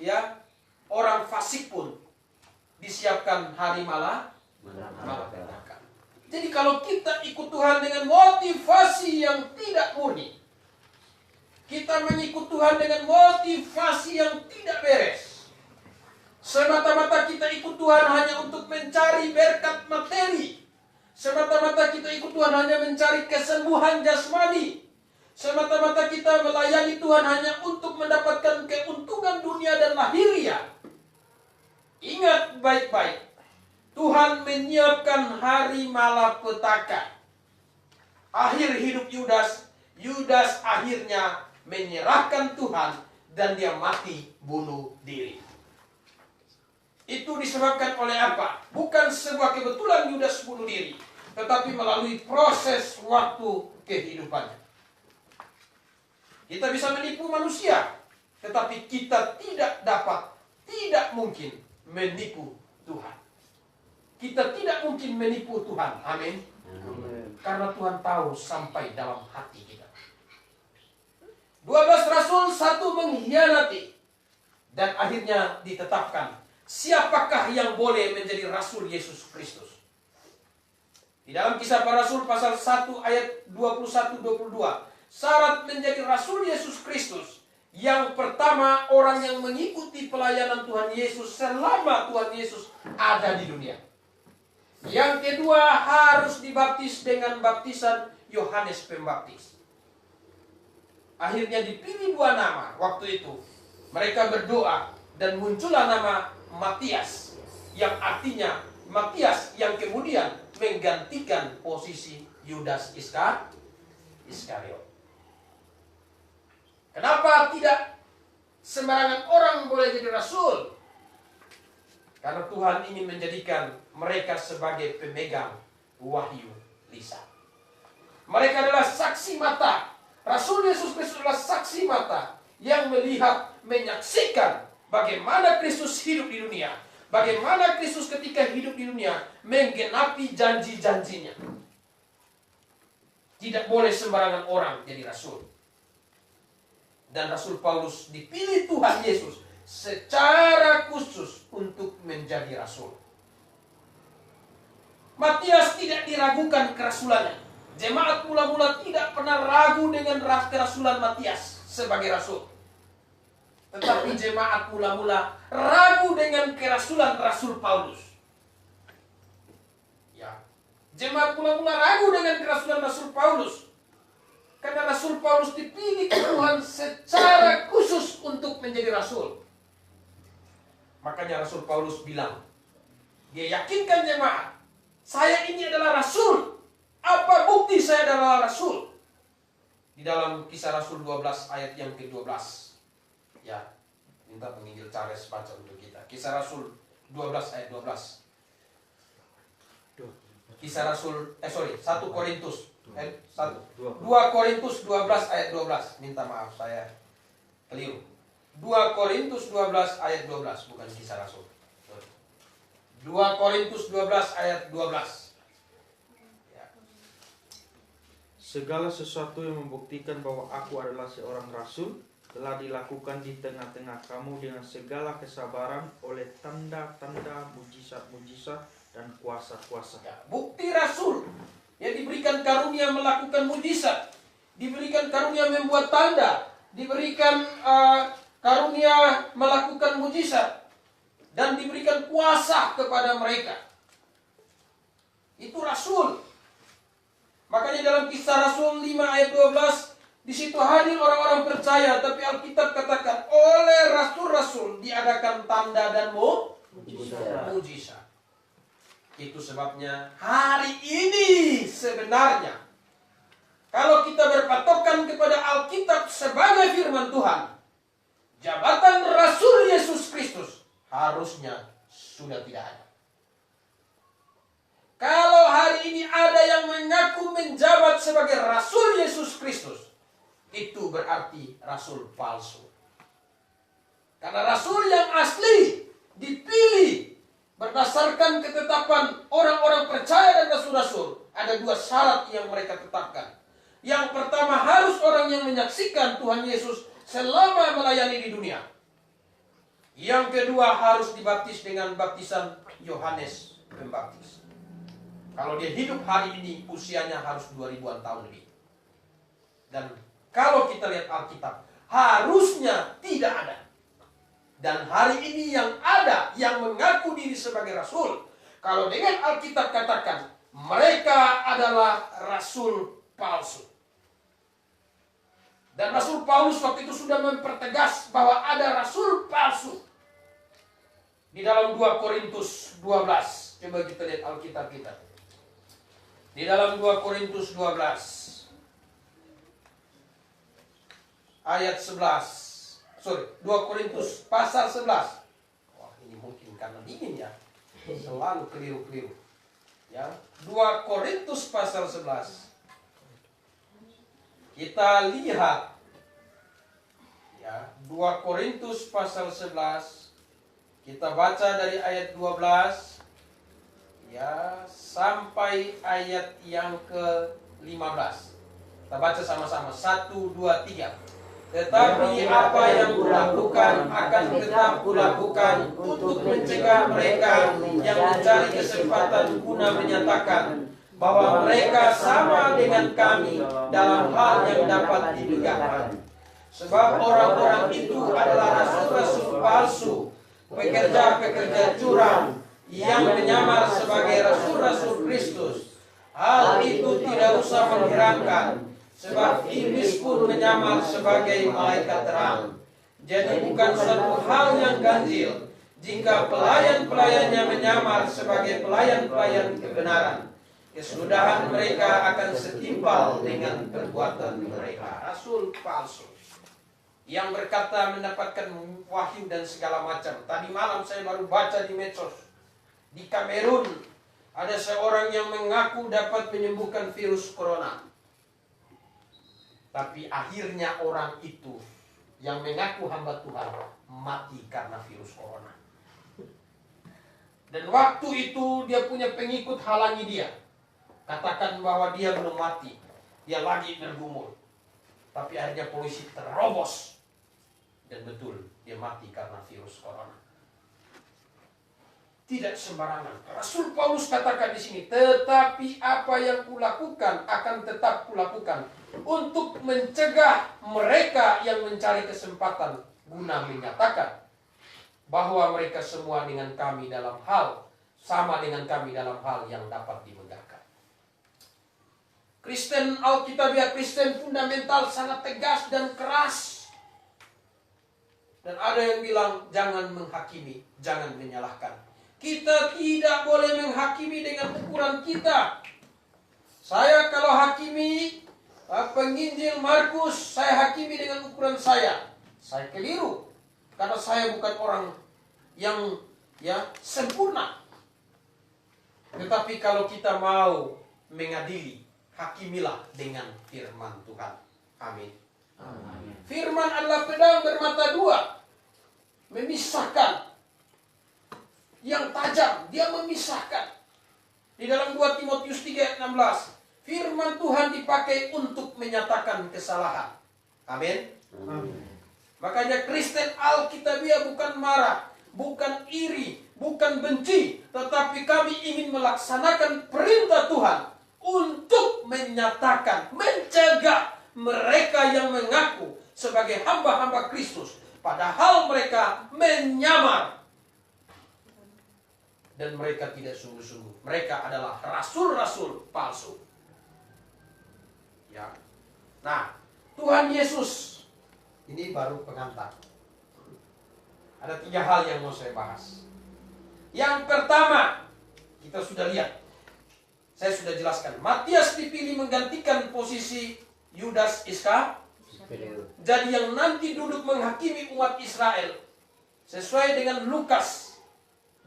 ya, orang fasik pun disiapkan hari malapetaka. Jadi kalau kita ikut Tuhan dengan motivasi yang tidak murni, kita mengikut Tuhan dengan motivasi yang tidak beres, semata-mata kita ikut Tuhan hanya untuk mencari berkat materi, semata-mata kita ikut Tuhan hanya mencari kesembuhan jasmani, semata-mata kita melayani Tuhan hanya untuk mendapatkan keuntungan dunia dan lahiriah. Ingat baik-baik, Tuhan menyiapkan hari malapetaka. Akhir hidup Yudas, Yudas akhirnya menyerahkan Tuhan dan dia mati bunuh diri. Itu disebabkan oleh apa? Bukan sebuah kebetulan Yudas bunuh diri, tetapi melalui proses waktu kehidupannya. Kita bisa menipu manusia, tetapi kita tidak mungkin menipu Tuhan. Kita tidak mungkin menipu Tuhan. Amin. Karena Tuhan tahu sampai dalam hati kita. 12 rasul, 1 mengkhianati. Dan akhirnya ditetapkan siapakah yang boleh menjadi rasul Yesus Kristus. Di dalam Kisah Para Rasul pasal 1 ayat 21-22, syarat menjadi rasul Yesus Kristus. Yang pertama, orang yang mengikuti pelayanan Tuhan Yesus selama Tuhan Yesus ada di dunia. Yang kedua, harus dibaptis dengan baptisan Yohanes Pembaptis. Akhirnya dipilih 2 nama waktu itu. Mereka berdoa dan muncullah nama Matias, yang artinya Matias yang kemudian menggantikan posisi Yudas Iskariot. Kenapa tidak sembarangan orang boleh jadi rasul? Karena Tuhan ingin menjadikan mereka sebagai pemegang wahyu lisan. Mereka adalah saksi mata. Rasul Yesus Kristus adalah saksi mata yang melihat, menyaksikan bagaimana Kristus hidup di dunia. Bagaimana Kristus ketika hidup di dunia menggenapi janji-janjinya. Tidak boleh sembarangan orang jadi rasul. Dan Rasul Paulus dipilih Tuhan Yesus secara khusus untuk menjadi rasul. Matias tidak diragukan kerasulannya. Jemaat mula-mula tidak pernah ragu dengan kerasulan Matias sebagai rasul. Tetapi jemaat mula-mula ragu dengan kerasulan Rasul Paulus. Ya, jemaat mula-mula ragu dengan kerasulan Rasul Paulus. Karena Rasul Paulus dipilih Tuhan secara khusus untuk menjadi rasul. Makanya Rasul Paulus bilang, dia yakinkan jemaat, saya ini adalah rasul. Apa bukti saya adalah rasul? Di dalam Kisah Rasul 12 ayat yang ke-12. Ya, minta penginjil Charles baca untuk kita. Kisah Rasul 12 ayat 12. Kisah Rasul, 1 Korintus 2 Korintus 12 ayat 12. Minta maaf saya keliru. 2 Korintus 12 ayat 12, bukan Kisah Rasul. 2 Korintus 12 ayat 12. Segala sesuatu yang membuktikan bahwa aku adalah seorang rasul telah dilakukan di tengah-tengah kamu dengan segala kesabaran oleh tanda-tanda, mujizat-mujizat, dan kuasa-kuasa. Ya, bukti rasul yang diberikan karunia melakukan mujizat, diberikan karunia membuat tanda, diberikan karunia melakukan mujizat, dan diberikan kuasa kepada mereka. Itu rasul. Makanya dalam Kisah Rasul 5 ayat 12, di situ hadir orang-orang percaya, tapi Alkitab katakan oleh rasul-rasul diadakan tanda dan mujizat. Itu sebabnya hari ini sebenarnya kalau kita berpatokan kepada Alkitab sebagai firman Tuhan, jabatan Rasul Yesus Kristus harusnya sudah tidak ada. Kalau hari ini ada yang mengaku menjabat sebagai Rasul Yesus Kristus, itu berarti rasul palsu. Karena rasul yang asli dipilih berdasarkan ketetapan orang-orang percaya dan rasul-rasul. Ada 2 syarat yang mereka tetapkan. Yang pertama, harus orang yang menyaksikan Tuhan Yesus selama melayani di dunia. Yang kedua, harus dibaptis dengan baptisan Yohanes Pembaptis. Kalau dia hidup hari ini, usianya harus 2000-an tahun lebih. Dan kalau kita lihat Alkitab, harusnya tidak ada. Dan hari ini yang ada, yang mengaku diri sebagai rasul, kalau dengan Alkitab katakan, mereka adalah rasul palsu. Dan Rasul Paulus waktu itu sudah mempertegas bahwa ada rasul palsu. Di dalam 2 Korintus 12, coba kita lihat Alkitab kita. Di dalam 2 Korintus 12 ayat 11. 2 Korintus pasal 11. Wah, ini mungkin karena dingin ya. Selalu keliru-keliru. Ya, 2 Korintus pasal 11. Kita lihat ya, 2 Korintus pasal 11. Kita baca dari ayat 12 ya sampai ayat yang ke-15. Kita baca sama-sama. 1, 2, 3. Tetapi apa yang kulakukan akan tetap kulakukan untuk mencegah mereka yang mencari kesempatan guna menyatakan bahwa mereka sama dengan kami dalam hal yang dapat ditegakkan. Sebab orang-orang itu adalah rasul-rasul palsu, pekerja-pekerja curang yang menyamar sebagai rasul-rasul Kristus. Hal itu tidak usah mengherankan, sebab iblis pun menyamar sebagai malaikat terang. Jadi bukan suatu hal yang ganjil jika pelayan-pelayannya menyamar sebagai pelayan-pelayan kebenaran. Kesudahan mereka akan setimpal dengan perbuatan mereka. Rasul palsu yang berkata mendapatkan wahyu dan segala macam. Tadi malam saya baru baca di medsos. Di Kamerun ada seorang yang mengaku dapat menyembuhkan virus corona. Tapi akhirnya orang itu yang mengaku hamba Tuhan mati karena virus corona. Dan waktu itu dia punya pengikut halangi dia. Katakan bahwa dia belum mati, dia lagi bergumul. Tapi akhirnya polisi terobos. Dan betul, dia mati karena virus corona. Tidak sembarangan. Rasul Paulus katakan di sini, tetapi apa yang kulakukan akan tetap kulakukan untuk mencegah mereka yang mencari kesempatan guna menyatakan bahwa mereka semua dengan kami dalam hal sama dengan kami dalam hal yang dapat dimegahkan. Kristen Alkitabiah, Kristen fundamental sangat tegas dan keras. Dan ada yang bilang jangan menghakimi, jangan menyalahkan. Kita tidak boleh menghakimi dengan ukuran kita. Saya kalau hakimi penginjil Markus, saya hakimi dengan ukuran saya. Saya keliru. Karena saya bukan orang yang sempurna. Tetapi kalau kita mau mengadili, hakimilah dengan firman Tuhan. Amin. Amin. Firman adalah pedang bermata dua. Memisahkan. Yang tajam, dia memisahkan. Di dalam 2 Timotius 3:16, firman Tuhan dipakai untuk menyatakan kesalahan. Amin. Makanya Kristen Alkitabiah bukan marah, bukan iri, bukan benci, tetapi kami ingin melaksanakan perintah Tuhan untuk menyatakan, mencegah mereka yang mengaku sebagai hamba-hamba Kristus, padahal mereka menyamar. Dan mereka tidak sungguh-sungguh. Mereka adalah rasul-rasul palsu. Ya. Nah, Tuhan Yesus. Ini baru pengantar. Ada 3 hal yang mau saya bahas. Yang pertama, kita sudah lihat. Saya sudah jelaskan. Matias dipilih menggantikan posisi Yudas Iskariot. Jadi yang nanti duduk menghakimi umat Israel. Sesuai dengan Lukas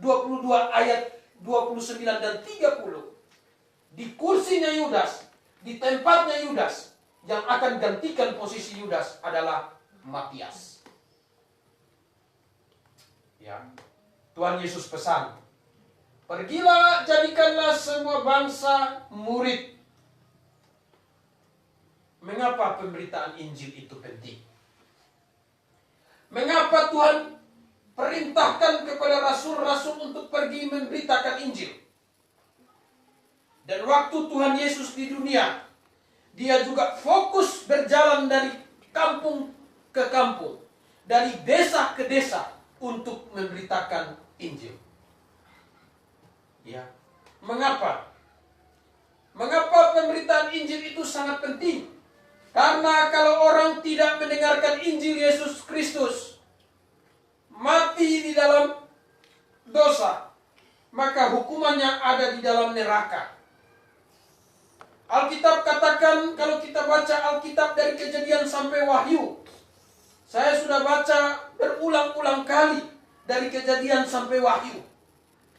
22 ayat 29 dan 30. Di kursinya Yudas, di tempatnya Yudas, yang akan gantikan posisi Yudas adalah Matias. Ya. Tuhan Yesus pesan, pergilah jadikanlah semua bangsa murid. Mengapa pemberitaan Injil itu penting? Mengapa Tuhan perintahkan kepada rasul-rasul untuk pergi memberitakan Injil? Dan waktu Tuhan Yesus di dunia, dia juga fokus berjalan dari kampung ke kampung, dari desa ke desa untuk memberitakan Injil. Ya. Mengapa? Mengapa pemberitaan Injil itu sangat penting? Karena kalau orang tidak mendengarkan Injil Yesus Kristus, mati di dalam dosa, maka hukumannya ada di dalam neraka. Alkitab katakan, kalau kita baca Alkitab dari Kejadian sampai Wahyu, saya sudah baca berulang-ulang kali dari Kejadian sampai Wahyu.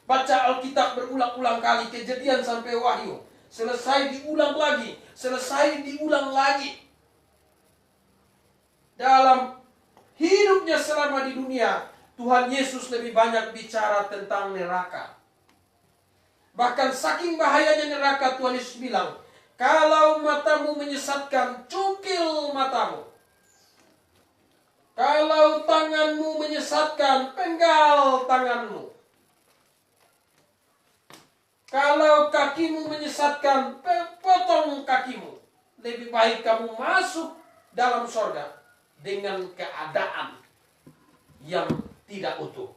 Baca Alkitab berulang-ulang kali, Kejadian sampai Wahyu. Selesai diulang lagi, selesai diulang lagi. Dalam hidupnya selama di dunia, Tuhan Yesus lebih banyak bicara tentang neraka. Bahkan saking bahayanya neraka, Tuhan Yesus bilang, kalau matamu menyesatkan, cukil matamu. Kalau tanganmu menyesatkan, penggal tanganmu. Kalau kakimu menyesatkan, potong kakimu. Lebih baik kamu masuk dalam sorga dengan keadaan yang tidak utuh,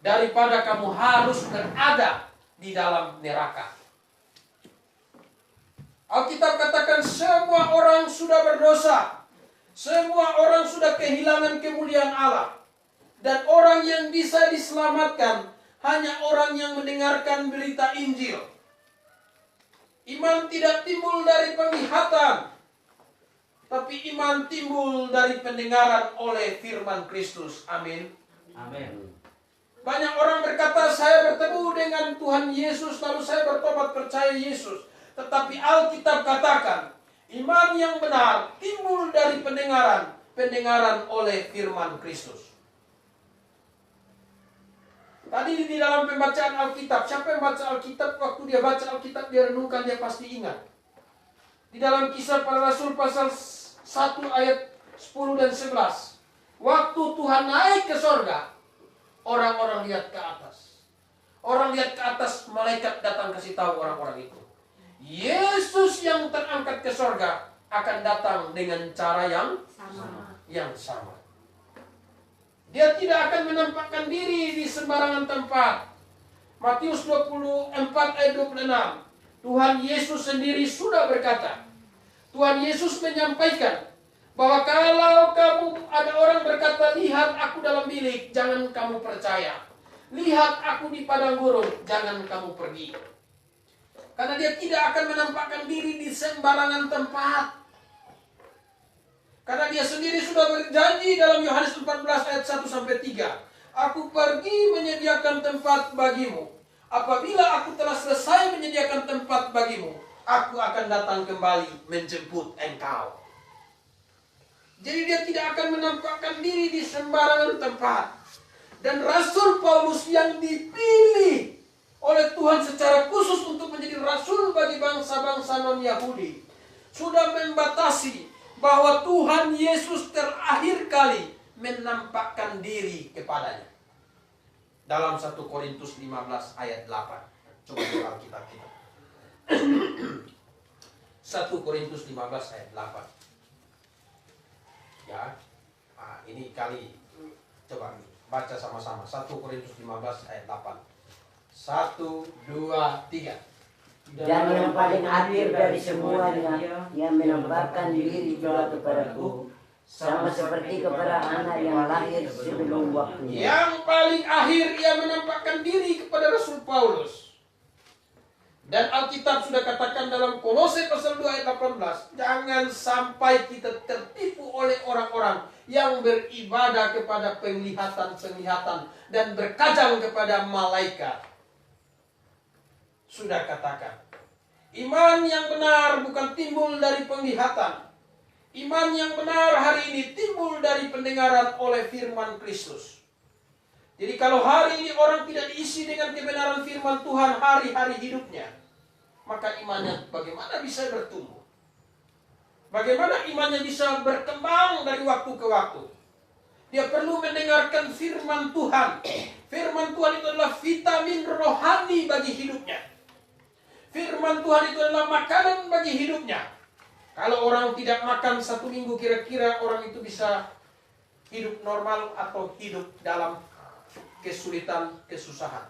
daripada kamu harus berada di dalam neraka. Alkitab katakan semua orang sudah berdosa, semua orang sudah kehilangan kemuliaan Allah, dan orang yang bisa diselamatkan hanya orang yang mendengarkan berita Injil. Iman tidak timbul dari penglihatan, tapi iman timbul dari pendengaran oleh firman Kristus. Amin. Amin. Banyak orang berkata, saya bertemu dengan Tuhan Yesus, lalu saya bertobat percaya Yesus. Tetapi Alkitab katakan, iman yang benar timbul dari pendengaran oleh firman Kristus. Tadi di dalam pembacaan Alkitab, siapa yang baca Alkitab, waktu dia baca Alkitab, dia renungkan, dia pasti ingat. Di dalam Kisah Para Rasul pasal 1 ayat 10 dan 11. Waktu Tuhan naik ke sorga, orang-orang lihat ke atas. Orang lihat ke atas, malaikat datang kasih tahu orang-orang itu. Yesus yang terangkat ke sorga akan datang dengan cara yang sama. Dia tidak akan menampakkan diri di sembarangan tempat. Matius 24 ayat 26. Tuhan Yesus sendiri sudah berkata. Tuhan Yesus menyampaikan bahwa kalau kamu ada orang berkata, lihat aku dalam bilik, jangan kamu percaya. Lihat aku di padang gurun, jangan kamu pergi. Karena dia tidak akan menampakkan diri di sembarangan tempat. Karena dia sendiri sudah berjanji dalam Yohanes 14 ayat 1-3. Aku pergi menyediakan tempat bagimu. Apabila aku telah selesai menyediakan tempat bagimu, aku akan datang kembali menjemput engkau. Jadi dia tidak akan menampakkan diri di sembarangan tempat. Dan Rasul Paulus yang dipilih oleh Tuhan secara khusus untuk menjadi rasul bagi bangsa-bangsa non-Yahudi, sudah membatasi bahwa Tuhan Yesus terakhir kali menampakkan diri kepadanya. Dalam 1 Korintus 15 ayat 8. Coba buka Alkitab kita. 1 Korintus 15 ayat 8. Ya, ini kali coba baca sama-sama. 1 Korintus 15 ayat 8. 1, 2, 3. Dan yang paling akhir dari semuanya, yang menampakkan diri juga kepadaku, sama seperti kepada anak yang lahir sebelum waktunya. Yang paling akhir ia menampakkan diri kepada Rasul Paulus. Dan Alkitab sudah katakan dalam Kolose pasal 2 ayat 18, jangan sampai kita tertipu oleh orang-orang yang beribadah kepada penglihatan-penglihatan dan berkajang kepada malaikat. Sudah katakan, iman yang benar bukan timbul dari penglihatan. Iman yang benar hari ini timbul dari pendengaran oleh firman Kristus. Jadi kalau hari ini orang tidak diisi dengan kebenaran firman Tuhan hari-hari hidupnya, maka imannya bagaimana bisa bertumbuh? Bagaimana imannya bisa berkembang dari waktu ke waktu? Dia perlu mendengarkan firman Tuhan. Firman Tuhan itu adalah vitamin rohani bagi hidupnya. Firman Tuhan itu adalah makanan bagi hidupnya. Kalau orang tidak makan 1 minggu, kira-kira orang itu bisa hidup normal atau hidup dalam kesulitan, kesusahan.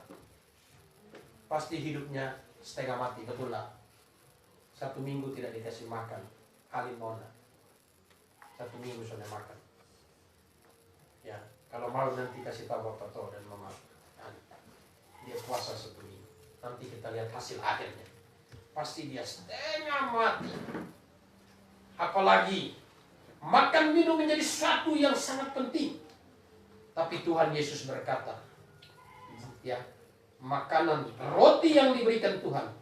Pasti hidupnya setengah mati, betul lah. 1 minggu tidak dikasih makan, kali mona. 1 minggu sudah makan. Ya, kalau mau nanti kasih tahu Bapak Toh dan Mama. Dia puasa 1 minggu. Nanti kita lihat hasil akhirnya. Pasti dia setengah mati. Apalagi makan minum menjadi sesuatu yang sangat penting. Tapi Tuhan Yesus berkata, ya, makanan roti yang diberikan Tuhan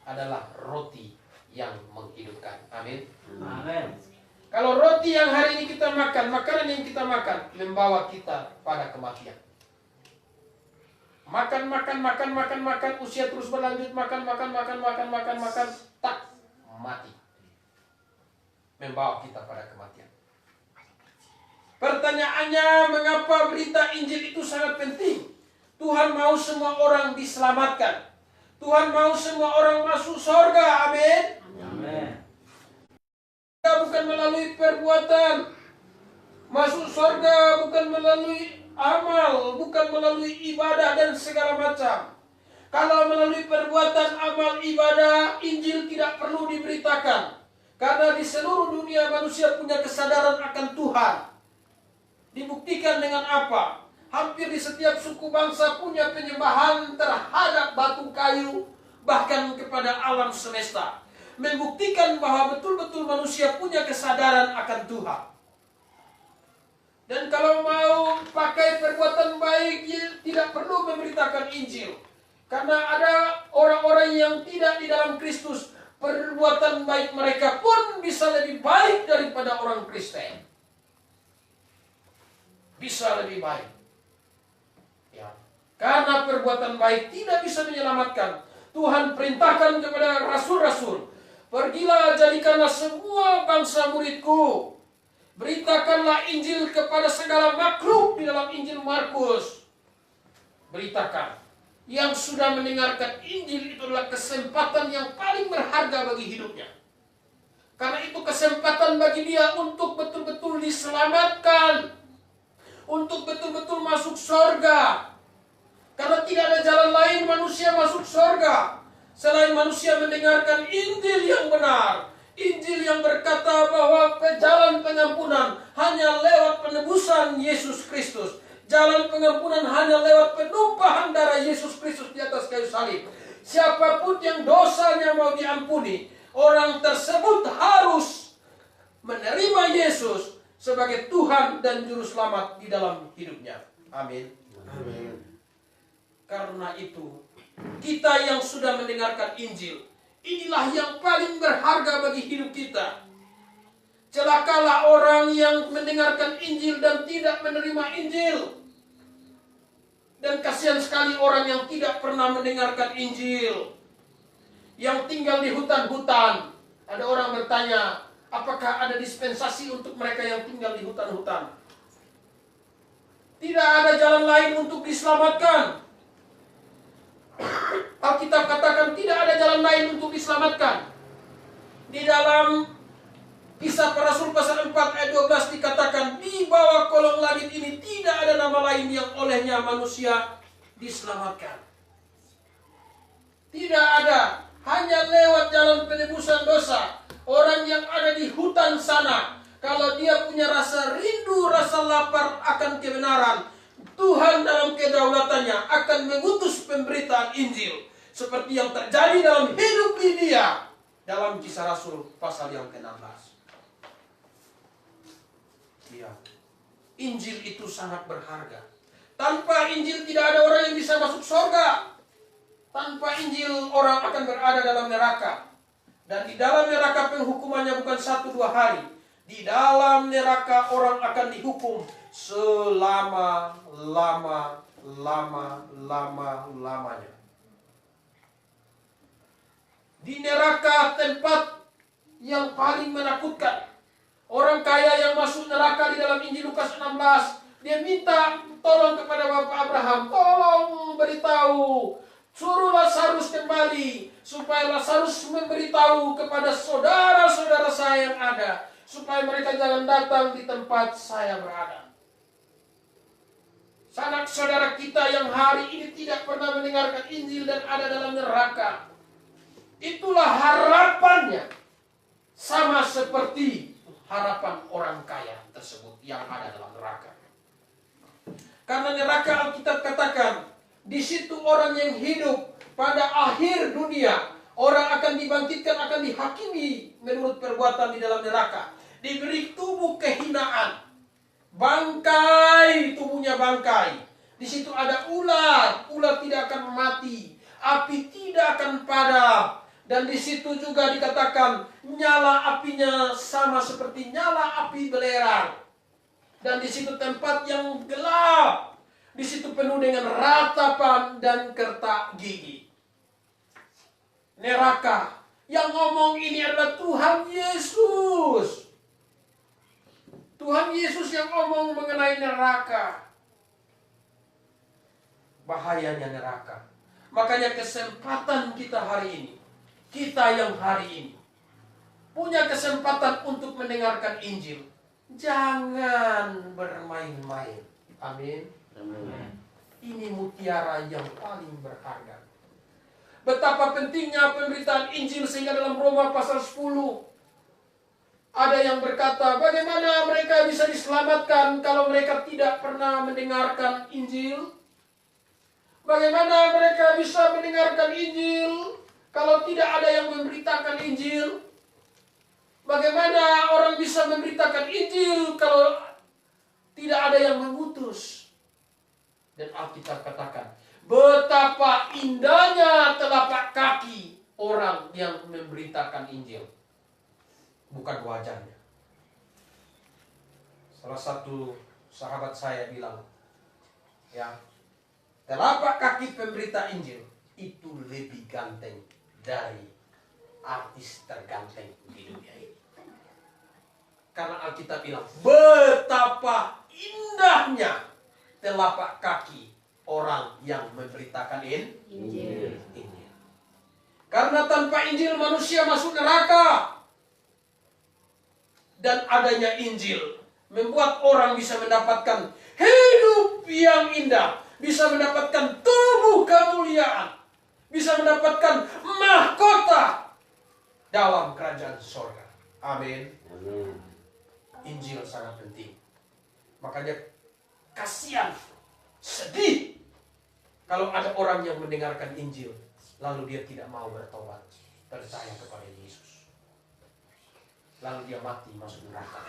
adalah roti yang menghidupkan. Amin. Amin. Kalau roti yang hari ini kita makan, makanan yang kita makan membawa kita pada kematian. Makan, usia terus berlanjut, makan, tak mati. Membawa kita pada kematian. Pertanyaannya, mengapa berita Injil itu sangat penting? Tuhan mau semua orang diselamatkan. Tuhan mau semua orang masuk surga. Amin. Amin. Bukan melalui perbuatan. Masuk surga bukan melalui amal, bukan melalui ibadah dan segala macam. Kalau melalui perbuatan, amal, ibadah, Injil tidak perlu diberitakan. Karena di seluruh dunia manusia punya kesadaran akan Tuhan. Dibuktikan dengan apa? Hampir di setiap suku bangsa punya penyembahan terhadap batu kayu, bahkan kepada alam semesta. Membuktikan bahwa betul-betul manusia punya kesadaran akan Tuhan. Dan kalau mau pakai perbuatan baik, tidak perlu memberitakan Injil. Karena ada orang-orang yang tidak di dalam Kristus, perbuatan baik mereka pun bisa lebih baik daripada orang Kristen. Bisa lebih baik. Ya. Karena perbuatan baik tidak bisa menyelamatkan. Tuhan perintahkan kepada rasul-rasul, pergilah jadikanlah semua bangsa muridku. Beritakanlah Injil kepada segala makhluk di dalam Injil Markus. Beritakan. Yang sudah mendengarkan Injil itu adalah kesempatan yang paling berharga bagi hidupnya. Karena itu kesempatan bagi dia untuk betul-betul diselamatkan. Untuk betul-betul masuk surga. Karena tidak ada jalan lain manusia masuk surga selain manusia mendengarkan Injil yang benar. Injil yang berkata bahwa jalan pengampunan hanya lewat penebusan Yesus Kristus. Jalan pengampunan hanya lewat penumpahan darah Yesus Kristus di atas kayu salib. Siapapun yang dosanya mau diampuni, orang tersebut harus menerima Yesus sebagai Tuhan dan Juru Selamat di dalam hidupnya. Amin. Amin. Karena itu, kita yang sudah mendengarkan Injil, inilah yang paling berharga bagi hidup kita. Celakalah orang yang mendengarkan Injil dan tidak menerima Injil. Dan kasihan sekali orang yang tidak pernah mendengarkan Injil, yang tinggal di hutan-hutan. Ada orang bertanya, apakah ada dispensasi untuk mereka yang tinggal di hutan-hutan? Tidak ada jalan lain untuk diselamatkan. Alkitab katakan tidak ada jalan lain untuk diselamatkan. Di dalam Kisah Para Rasul pasal 4 ayat 12 dikatakan, di bawah kolong langit ini tidak ada nama lain yang olehnya manusia diselamatkan. Tidak ada, hanya lewat jalan penebusan dosa. Orang yang ada di hutan sana, kalau dia punya rasa rindu, rasa lapar akan kebenaran, Tuhan dalam kedaulatannya akan mengutus pemberitaan Injil. Seperti yang terjadi dalam hidup Lydia dalam Kisah Rasul pasal yang ke-16. Ya. Injil itu sangat berharga. Tanpa Injil tidak ada orang yang bisa masuk surga. Tanpa Injil orang akan berada dalam neraka. Dan di dalam neraka penghukumannya bukan 1-2 hari. Di dalam neraka orang akan dihukum selama-lamanya. Di neraka tempat yang paling menakutkan. Orang kaya yang masuk neraka di dalam Injil Lukas 16, dia minta tolong kepada Bapak Abraham, tolong beritahu, suruh Lazarus kembali, supaya Lazarus memberitahu kepada saudara-saudara saya yang ada, supaya mereka jangan datang di tempat saya berada. Sanak saudara kita yang hari ini tidak pernah mendengarkan Injil dan ada dalam neraka, itulah harapannya, sama seperti harapan orang kaya tersebut yang ada dalam neraka. Karena neraka Alkitab katakan, di situ orang yang hidup pada akhir dunia, orang akan dibangkitkan, akan dihakimi menurut perbuatan di dalam neraka. Diberi tubuh kehinaan, bangkai, tubuhnya bangkai. Di situ ada ular, ular tidak akan mati, api tidak akan padam. Dan di situ juga dikatakan nyala apinya sama seperti nyala api belerang. Dan di situ tempat yang gelap. Di situ penuh dengan ratapan dan kertak gigi. Neraka. Yang ngomong ini adalah Tuhan Yesus. Tuhan Yesus yang ngomong mengenai neraka. Bahayanya neraka. Makanya kesempatan kita hari ini, kita yang hari ini punya kesempatan untuk mendengarkan Injil, jangan bermain-main. Amin. Ini mutiara yang paling berharga. Betapa pentingnya pemberitaan Injil, sehingga dalam Roma pasal 10 ada yang berkata, bagaimana mereka bisa diselamatkan kalau mereka tidak pernah mendengarkan Injil? Bagaimana mereka bisa mendengarkan Injil kalau tidak ada yang memberitakan Injil? Bagaimana orang bisa memberitakan Injil kalau tidak ada yang mengutus? Dan Alkitab katakan, betapa indahnya telapak kaki orang yang memberitakan Injil, bukan wajahnya. Salah satu sahabat saya bilang, ya, telapak kaki pemberita Injil itu lebih ganteng dari artis terganteng di dunia ini. Karena Alkitab bilang, betapa indahnya telapak kaki orang yang memberitakan Injil. Injil. Karena tanpa Injil manusia masuk neraka. Dan adanya Injil membuat orang bisa mendapatkan hidup yang indah, bisa mendapatkan tubuh kemuliaan, bisa mendapatkan mahkota dalam kerajaan sorga. Amin. Injil sangat penting. Makanya kasihan, sedih kalau ada orang yang mendengarkan Injil lalu dia tidak mau bertobat, percaya kepada Yesus, lalu dia mati masuk neraka.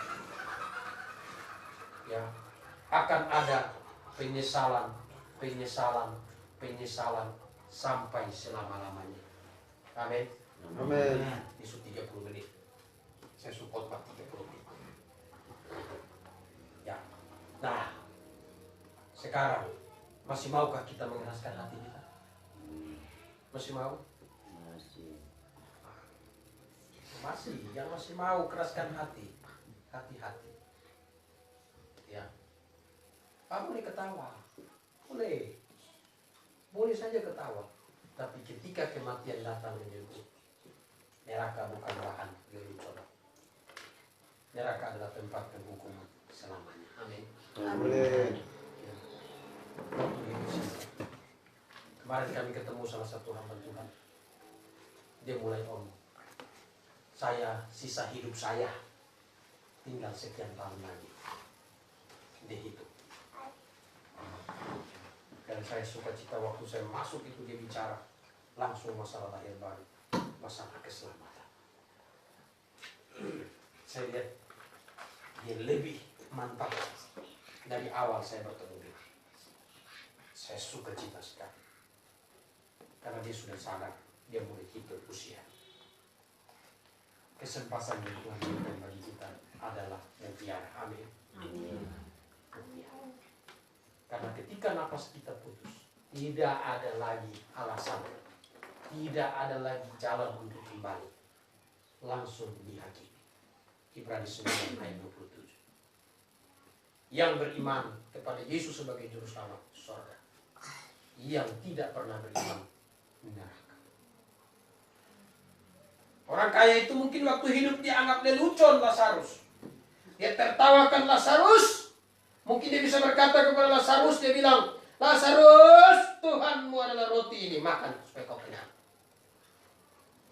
Ya, akan ada penyesalan sampai selama-lamanya. Amin. Amin. Isu 30 menit. Saya support 30 menit. Ya. Nah, sekarang masih maukah kita mengeraskan hati kita? Masih mau? Masih, yang masih mau keraskan hati. Hati-hati. Ya. Boleh ketawa. Boleh saja ketawa. Tapi ketika kematian datang menyentuh, neraka bukan bahan lelucon. Neraka adalah tempat penghukuman selamanya. Amin. Amin. Ya. Kemarin kami ketemu salah satu hamba Tuhan. Dia mulai ngomong, sisa hidup saya tinggal sekian tahun lagi. Dia hidup. Dan saya suka cita waktu saya masuk itu dia bicara langsung masalah lahir baru, masalah keselamatan. Saya lihat dia lebih mantap dari awal saya bertemu dia. Saya suka cita sekali. Karena dia sudah sadar, dia mulai hidup usia. Kesempatan yang Tuhan berikan bagi kita adalah mutiara. Amin. Karena ketika napas kita putus, tidak ada lagi alasan, tidak ada lagi jalan untuk kembali. Langsung dihakimi. Ibrani 9 ayat 27. Yang beriman kepada Yesus sebagai juru selamat surga, yang tidak pernah beriman neraka. Orang kaya itu mungkin waktu hidup dia anggap lelucon Lazarus. Dia tertawakan Lazarus. Mungkin dia bisa berkata kepada Lazarus, dia bilang, Lazarus, Tuhanmu adalah roti ini, makan supaya kau kenyang.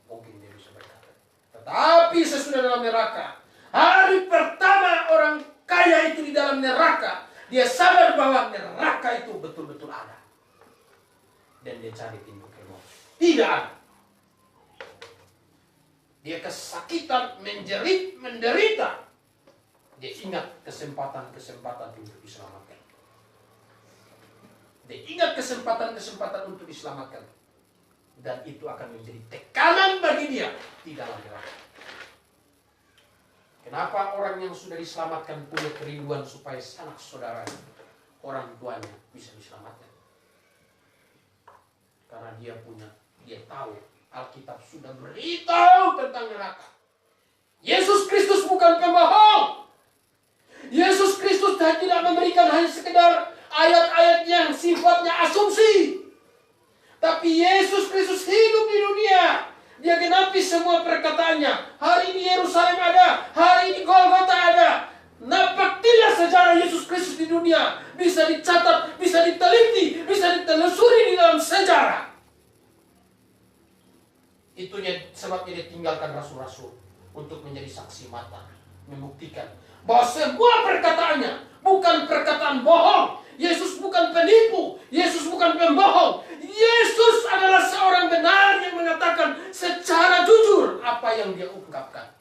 Mungkin dia bisa berkata. Tetapi sesudah dalam neraka, hari pertama orang kaya itu di dalam neraka, dia sadar bahwa neraka itu betul-betul ada. Dan dia cari pintu keluar. Tidak ada. Dia kesakitan, menderita. Dia ingat kesempatan-kesempatan untuk diselamatkan. Dia ingat kesempatan-kesempatan untuk diselamatkan. Dan itu akan menjadi tekanan bagi dia di dalam neraka. Kenapa orang yang sudah diselamatkan punya kerinduan supaya sanak saudara, orang tuanya bisa diselamatkan? Karena dia tahu Alkitab sudah beritahu tentang neraka. Yesus Kristus bukan pembohong. Yesus Kristus tidak memberikan hanya sekedar ayat-ayat yang sifatnya asumsi. Tapi Yesus Kristus hidup di dunia. Dia genapi semua perkataannya. Hari ini Yerusalem ada, hari ini Golgota ada. Nampak tidak sejarah Yesus Kristus di dunia bisa dicatat, bisa diteliti, bisa ditelusuri di dalam sejarah. Itunya sebabnya dia tinggalkan rasul-rasul untuk menjadi saksi mata, membuktikan bahwa semua perkataannya bukan perkataan bohong. Yesus bukan penipu, Yesus bukan pembohong. Yesus adalah seorang benar yang mengatakan secara jujur apa yang dia ungkapkan.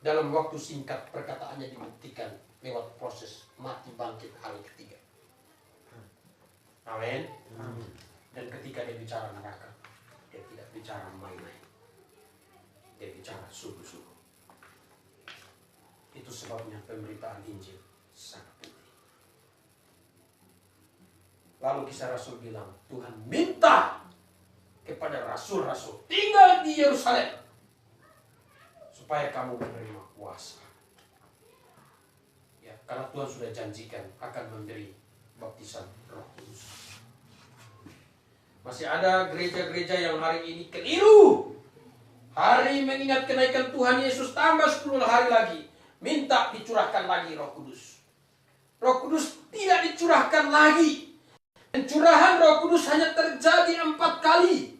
Dalam waktu singkat perkataannya dibuktikan lewat proses mati bangkit hari ketiga. Amin. Dan ketika dia bicara neraka, dia tidak bicara main-main. Dia bicara sungguh-sungguh. Itu sebabnya pemberitaan Injil sangat penting. Lalu kisah Rasul bilang, Tuhan minta kepada rasul-rasul tinggal di Yerusalem supaya kamu menerima kuasa. Ya, karena Tuhan sudah janjikan akan memberi baptisan Roh Kudus. Masih ada gereja-gereja yang hari ini keliru. Hari mengingat kenaikan Tuhan Yesus tambah 10 hari lagi, minta dicurahkan lagi Roh Kudus. Roh Kudus tidak dicurahkan lagi. Pencurahan Roh Kudus hanya terjadi 4 kali.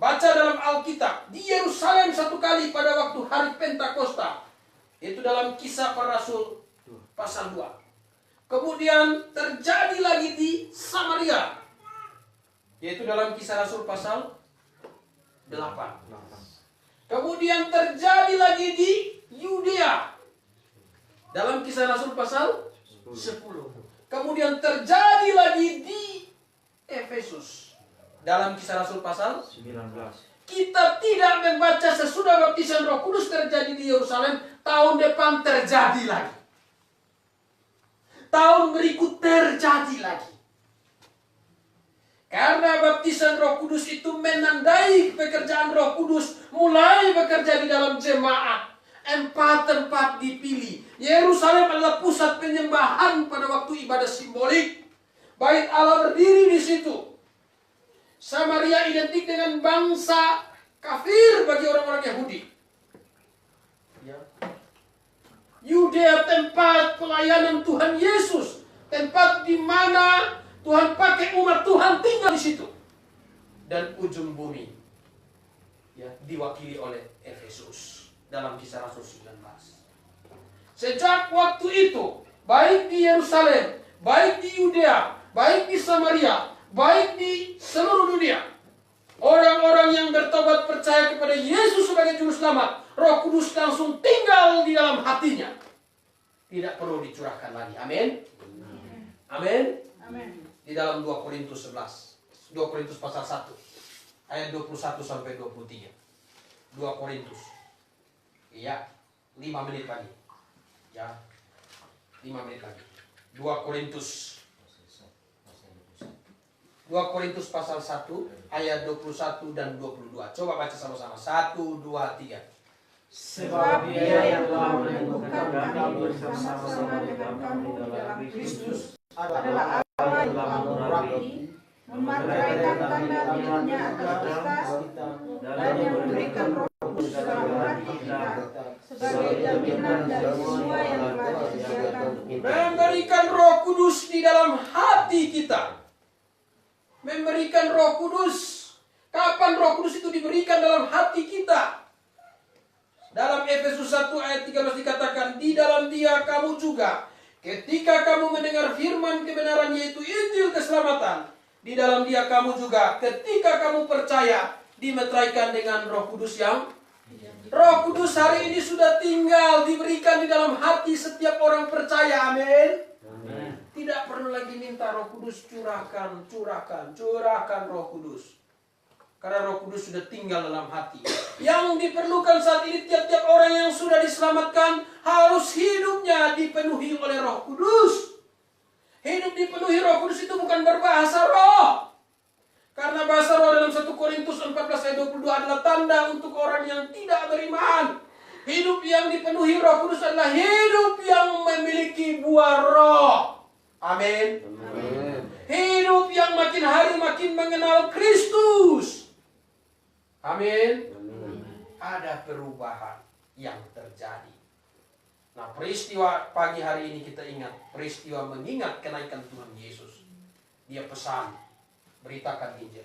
Baca dalam Alkitab, di Yerusalem 1 kali pada waktu hari Pentakosta. Itu dalam Kisah Para Rasul pasal 2. Kemudian terjadi lagi di Samaria, yaitu dalam Kisah Rasul pasal 8. Kemudian terjadi lagi di Yudea, dalam Kisah Rasul pasal 10. Kemudian terjadi lagi di Efesus, dalam Kisah Rasul pasal 19. Kita tidak membaca sesudah baptisan Roh Kudus terjadi di Yerusalem, tahun depan terjadi lagi. Tahun berikut terjadi lagi. Karena baptisan Roh Kudus itu menandai pekerjaan Roh Kudus mulai bekerja di dalam jemaat. 4 tempat dipilih. Yerusalem adalah pusat penyembahan pada waktu ibadah simbolik. Bait Allah berdiri di situ. Samaria identik dengan bangsa kafir bagi orang-orang Yahudi. Yudea tempat pelayanan Tuhan Yesus, tempat di mana Tuhan pakai umat Tuhan tinggal di situ. Dan ujung bumi diwakili oleh Efesus dalam Kisah Rasul 19. Sejak waktu itu, baik di Yerusalem, baik di Yudea, baik di Samaria, baik di seluruh dunia, orang-orang yang bertobat percaya kepada Yesus sebagai juru selamat, Roh Kudus langsung tinggal di dalam hatinya. Tidak perlu dicurahkan lagi. Amin. Amin. Di dalam 2 Korintus 11. 2 Korintus pasal 1 ayat 21 sampai 23. 2 Korintus. Iya, 5 menit lagi. Ya. 5 menit lagi. 2 Korintus 2 Korintus pasal 1 ayat 21 dan 22. Coba baca sama-sama. 1, 2, 3. Sebab Dia yang telah meneguhkan kami bersama-sama dengan kamu dalam Kristus adalah Allah yang telah mengurapi, memataikan tanda-tandanya atas kita, dan yang memberikan Roh Kudus dalam hati kita sebagai jaminan dari semua yang telah disediakan untuk kita. Memberikan Roh Kudus di dalam hati kita. Memberikan Roh Kudus. Kapan Roh Kudus itu diberikan dalam hati kita? Dalam Efesus 1 ayat 13 dikatakan, di dalam Dia kamu juga, ketika kamu mendengar firman kebenaran yaitu Injil keselamatan, di dalam Dia kamu juga, ketika kamu percaya, dimeteraikan dengan Roh Kudus yang Roh Kudus hari ini sudah tinggal, diberikan di dalam hati setiap orang percaya. Amin. Tidak perlu lagi minta Roh Kudus, curahkan Roh Kudus. Karena Roh Kudus sudah tinggal dalam hati. Yang diperlukan saat ini tiap-tiap orang yang sudah diselamatkan harus hidupnya dipenuhi oleh Roh Kudus. Hidup dipenuhi Roh Kudus itu bukan berbahasa roh. Karena bahasa roh dalam 1 Korintus 14 ayat 22 adalah tanda untuk orang yang tidak beriman. Hidup yang dipenuhi Roh Kudus adalah hidup yang memiliki buah roh. Amin. Hidup yang makin hari makin mengenal Kristus. Amin. Ada perubahan yang terjadi. Nah, peristiwa pagi hari ini kita ingat, peristiwa mengingat kenaikan Tuhan Yesus. Dia pesan, beritakan Injil.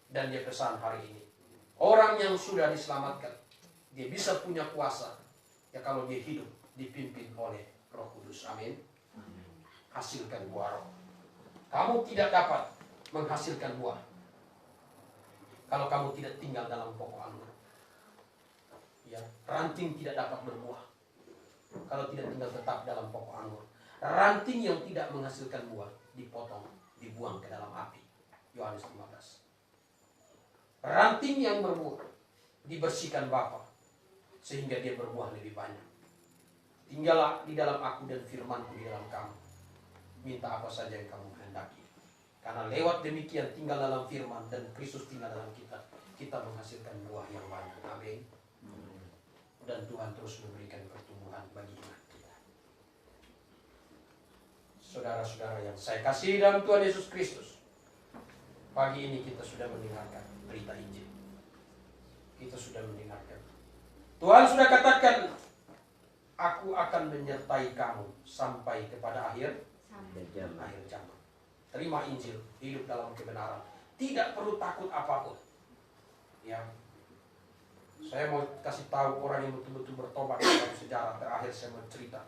Dan dia pesan hari ini, orang yang sudah diselamatkan, dia bisa punya kuasa ya kalau dia hidup dipimpin oleh Roh Kudus. Amin. Hasilkan buah roh. Kamu tidak dapat menghasilkan buah kalau kamu tidak tinggal dalam pokok anggur. Ya, ranting tidak dapat berbuah kalau tidak tinggal tetap dalam pokok anggur. Ranting yang tidak menghasilkan buah dipotong, dibuang ke dalam api. Yohanes 15. Ranting yang berbuah dibersihkan Bapa sehingga dia berbuah lebih banyak. Tinggallah di dalam aku dan firmanku di dalam kamu. Minta apa saja yang kamu kehendaki. Karena lewat demikian tinggal dalam firman dan Kristus tinggal dalam kita, kita menghasilkan buah yang banyak. Amin. dan Tuhan terus memberikan pertumbuhan bagi iman kita. Saudara-saudara yang saya kasih dalam Tuhan Yesus Kristus, pagi ini kita sudah mendengarkan berita Injil. Kita sudah mendengarkan. Tuhan sudah katakan, aku akan menyertai kamu sampai kepada akhir zaman. Terima Injil, hidup dalam kebenaran. Tidak perlu takut apapun. Ya. Saya mau kasih tahu orang yang betul-betul bertobat dalam sejarah. Terakhir saya mau cerita.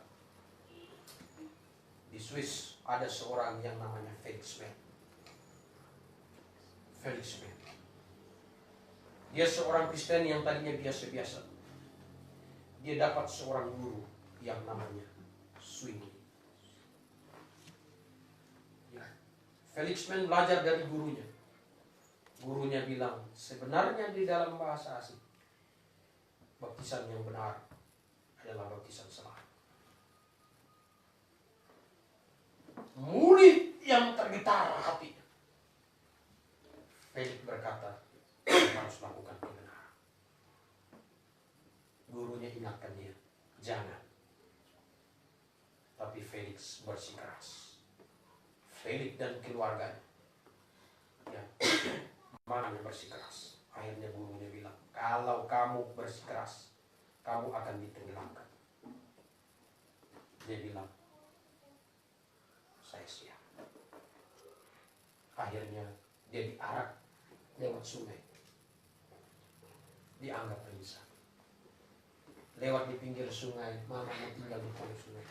Di Swiss ada seorang yang namanya Felix Mann. Felix Mann. Dia seorang Kristen yang tadinya biasa-biasa. Dia dapat seorang guru yang namanya Zwingli. Ya. Felix Mann belajar dari gurunya. Gurunya bilang, sebenarnya di dalam bahasa asing, baptisan yang benar adalah baptisan selamat. Murid yang tergetar hatinya. Felix berkata, harus lakukan kebenaran. Gurunya ingatkan dia, jangan. Tapi Felix bersikeras. Felix dan keluarganya, ya, mana yang bersikeras. Akhirnya gurunya bilang, kalau kamu bersikeras, kamu akan ditenggelamkan. Dia bilang, saya siap. Akhirnya dia diarak lewat sungai. Dianggap penyisal. Lewat di pinggir sungai, mamanya tinggal di pinggir sungai.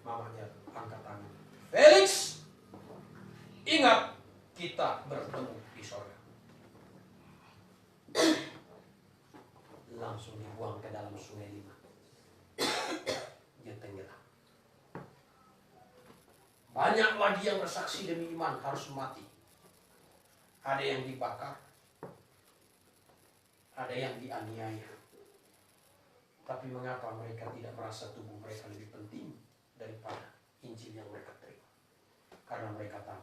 Mamanya angkat tangan. Felix, ingat kita bertemu di sorga. Langsung dibuang ke dalam sungai 5. Dia tenggelam. Banyak lagi yang bersaksi demi iman harus mati. Ada yang dibakar, ada yang dianiaya. Tapi mengapa mereka tidak merasa tubuh mereka lebih penting daripada Injil yang mereka terima? Karena mereka tahu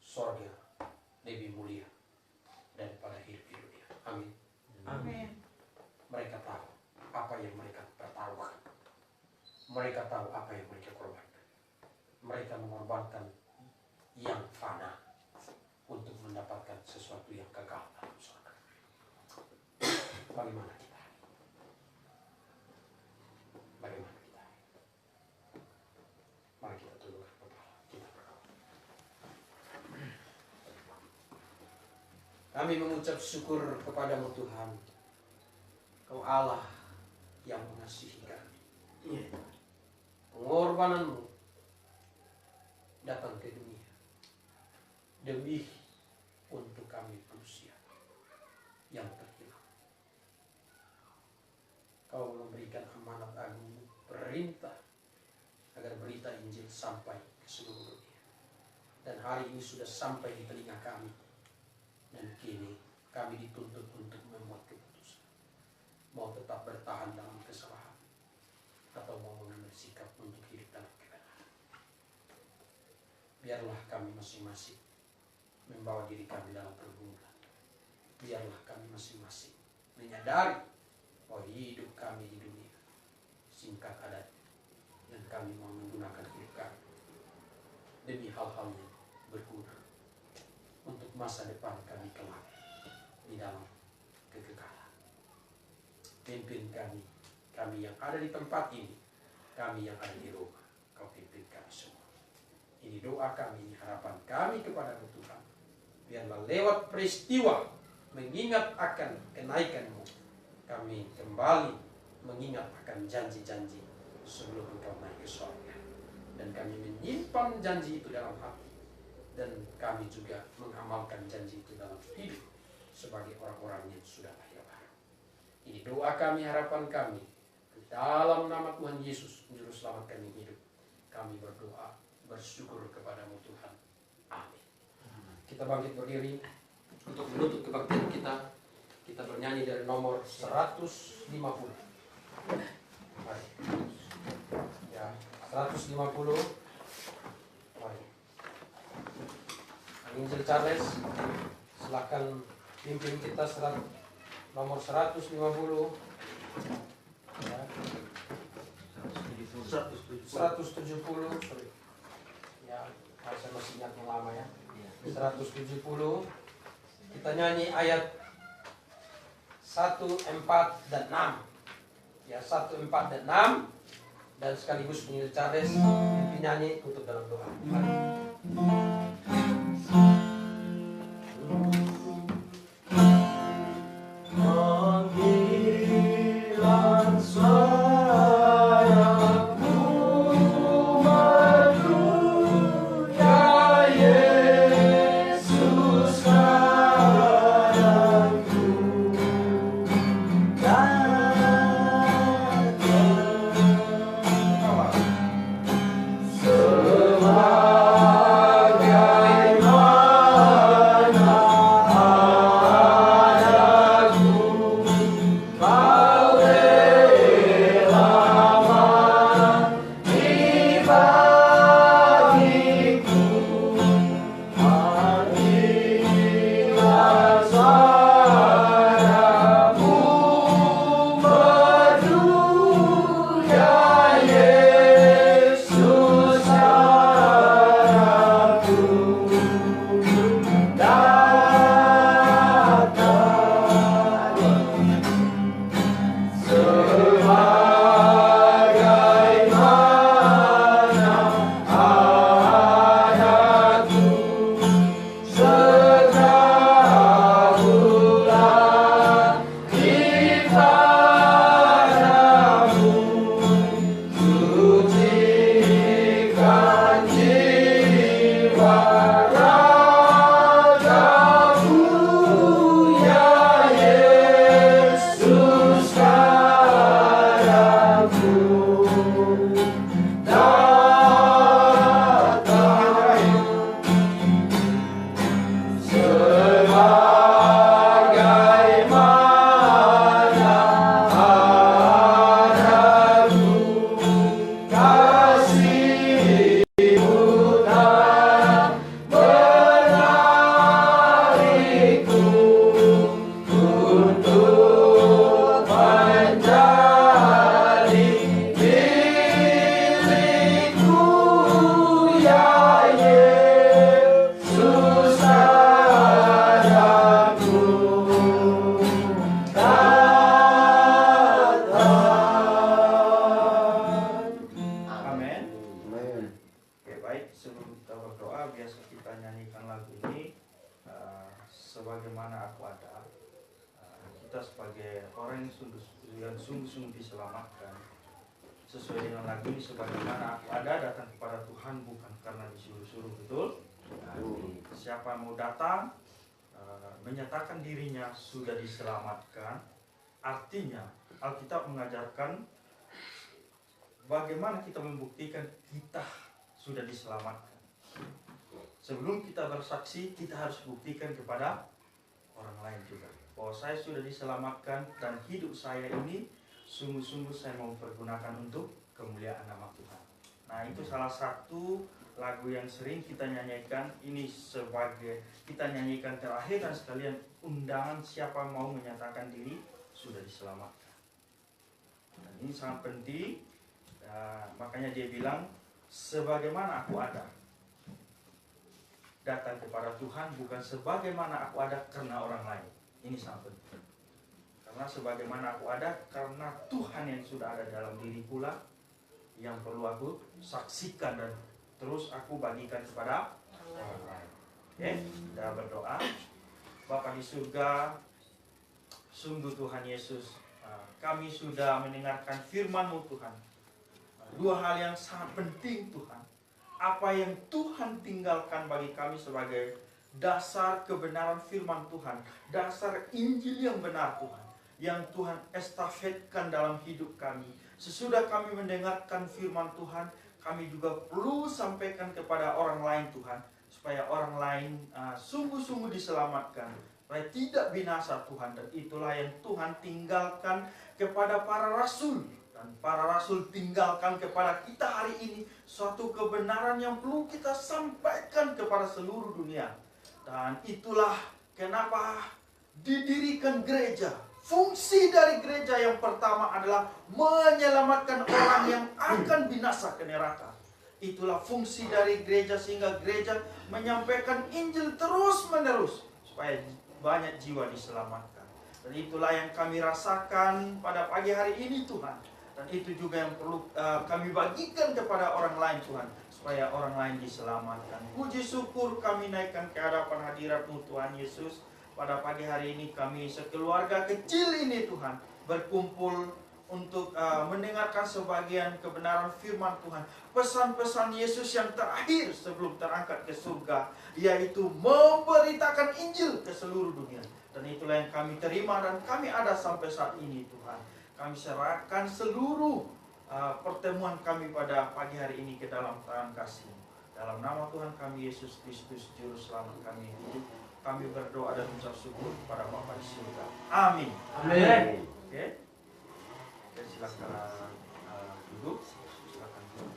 sorga lebih mulia daripada hidup di dunia. Amin. Amin. Mereka tahu apa yang mereka pertaruhkan. Mereka tahu apa yang mereka korbankan. Mereka mengorbankan yang fana untuk mendapatkan sesuatu yang kekal dalam surga. Bagaimana kita? Bagaimana kita? Mari kita tundukkan kepala, kita berdoa. Kami mengucap syukur kepadamu Tuhan. Kau Allah yang mengasihi kami. Pengorbananmu datang ke dunia demi untuk kami manusia yang terhilang. Kau memberikan amanat agung, perintah agar berita Injil sampai ke seluruh dunia. Dan hari ini sudah sampai di telinga kami. Dan kini kami dituntut untuk membuat keputusan. Mau tetap bertahan dalam kesalahan atau mau mengambil sikap untuk hidup dalam kebenaran. Biarlah kami masing-masing membawa diri kami dalam pergumulan. Biarlah kami masing-masing menyadari bahwa hidup kami di dunia singkat adat, dan kami mau menggunakan hidup kami demi hal-hal yang berguna untuk masa depan kami kelak di dalam kekekalan. Pimpin kami yang ada di tempat ini, kami yang ada di rumah, Kau pimpin kami semua. Ini doa kami, ini harapan kami kepada Tuhan. Biarlah lewat peristiwa mengingat akan kenaikan-Mu, kami kembali mengingat akan janji-janji sebelum Engkau naik ke surga. Dan kami menyimpan janji itu dalam hati. Dan kami juga mengamalkan janji itu dalam hidup sebagai orang-orang yang sudah lahir baru. Ini doa kami, harapan kami. Dalam nama Tuhan Yesus, Juru Selamat kami hidup. Kami berdoa, bersyukur kepadamu Tuhan. Amin. Kita bangkit berdiri untuk menutup kebaktian kita. Kita bernyanyi dari nomor 150. Mari. Ya, 150. Mari. Angel Charles, silakan pimpin kita nomor 150. Ya. 170. Sorry. Ya, saya masih ingat yang lama ya. 170. Kita nyanyi ayat 1, 4, dan 6. Ya, 1, 4, dan 6. Dan sekaligus penyanyi Charles pimpin nyanyi tutup dalam doa. Mari. Sebagaimana Aku Ada. Kita sebagai orang yang sungguh-sungguh diselamatkan sesuai dengan lagu ini, sebagaimana Aku Ada, datang kepada Tuhan bukan karena disuruh-suruh. Betul? Siapa mau datang menyatakan dirinya sudah diselamatkan, artinya Alkitab mengajarkan bagaimana kita membuktikan kita sudah diselamatkan. Sebelum kita bersaksi, kita harus buktikan kepada orang lain juga bahwa saya sudah diselamatkan dan hidup saya ini sungguh-sungguh saya mau pergunakan untuk kemuliaan nama Tuhan. Nah, itu salah satu lagu yang sering kita nyanyikan. Ini sebagai kita nyanyikan terakhir, dan sekalian undangan siapa mau menyatakan diri sudah diselamatkan. Dan ini sangat penting. Makanya dia bilang sebagaimana Aku Ada, datang kepada Tuhan bukan sebagaimana aku ada karena orang lain. Ini sangat penting. Karena sebagaimana aku ada karena Tuhan yang sudah ada dalam diri pula, yang perlu aku saksikan dan terus aku bagikan kepada orang lain. Oke, kita berdoa. Bapa di surga, sungguh Tuhan Yesus, kami sudah mendengarkan firman-Mu Tuhan. Dua hal yang sangat penting Tuhan. Apa yang Tuhan tinggalkan bagi kami sebagai dasar kebenaran firman Tuhan, dasar Injil yang benar Tuhan, yang Tuhan estafetkan dalam hidup kami. Sesudah kami mendengarkan firman Tuhan, kami juga perlu sampaikan kepada orang lain Tuhan, supaya orang lain sungguh-sungguh diselamatkan, supaya tidak binasa Tuhan. Dan itulah yang Tuhan tinggalkan kepada para rasul. Dan para rasul tinggalkan kepada kita hari ini suatu kebenaran yang perlu kita sampaikan kepada seluruh dunia. Dan itulah kenapa didirikan gereja, Fungsi dari gereja yang pertama adalah menyelamatkan orang yang akan binasa ke neraka. Itulah fungsi dari gereja, sehingga gereja menyampaikan Injil terus-menerus supaya banyak jiwa diselamatkan. Dan itulah yang kami rasakan pada pagi hari ini, Tuhan. Dan itu juga yang perlu kami bagikan kepada orang lain, Tuhan, supaya orang lain diselamatkan. Puji syukur kami naikkan ke hadapan hadirat-Mu, Tuhan Yesus. Pada pagi hari ini kami sekeluarga kecil ini, Tuhan, berkumpul untuk mendengarkan sebagian kebenaran firman Tuhan. Pesan-pesan Yesus yang terakhir sebelum terangkat ke surga, yaitu memberitakan Injil ke seluruh dunia. Dan itulah yang kami terima dan kami ada sampai saat ini, Tuhan. Kami serahkan seluruh pertemuan kami pada pagi hari ini ke dalam tangan kasih. Dalam nama Tuhan kami Yesus Kristus, Juru Selamat kami hidup, kami berdoa dan mengucap syukur kepada Bapa di surga. Amin. Amin. Oke. Oke, silakan duduk. Silakan duduk.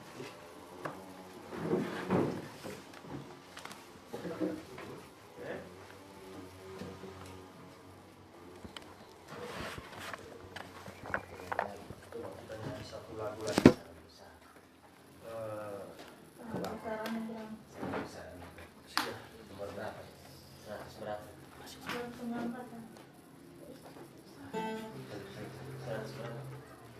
Oke. Coba kita nyanyi satu lagu lagi. Sudah. Berapa? 100 berapa? 100 berapa?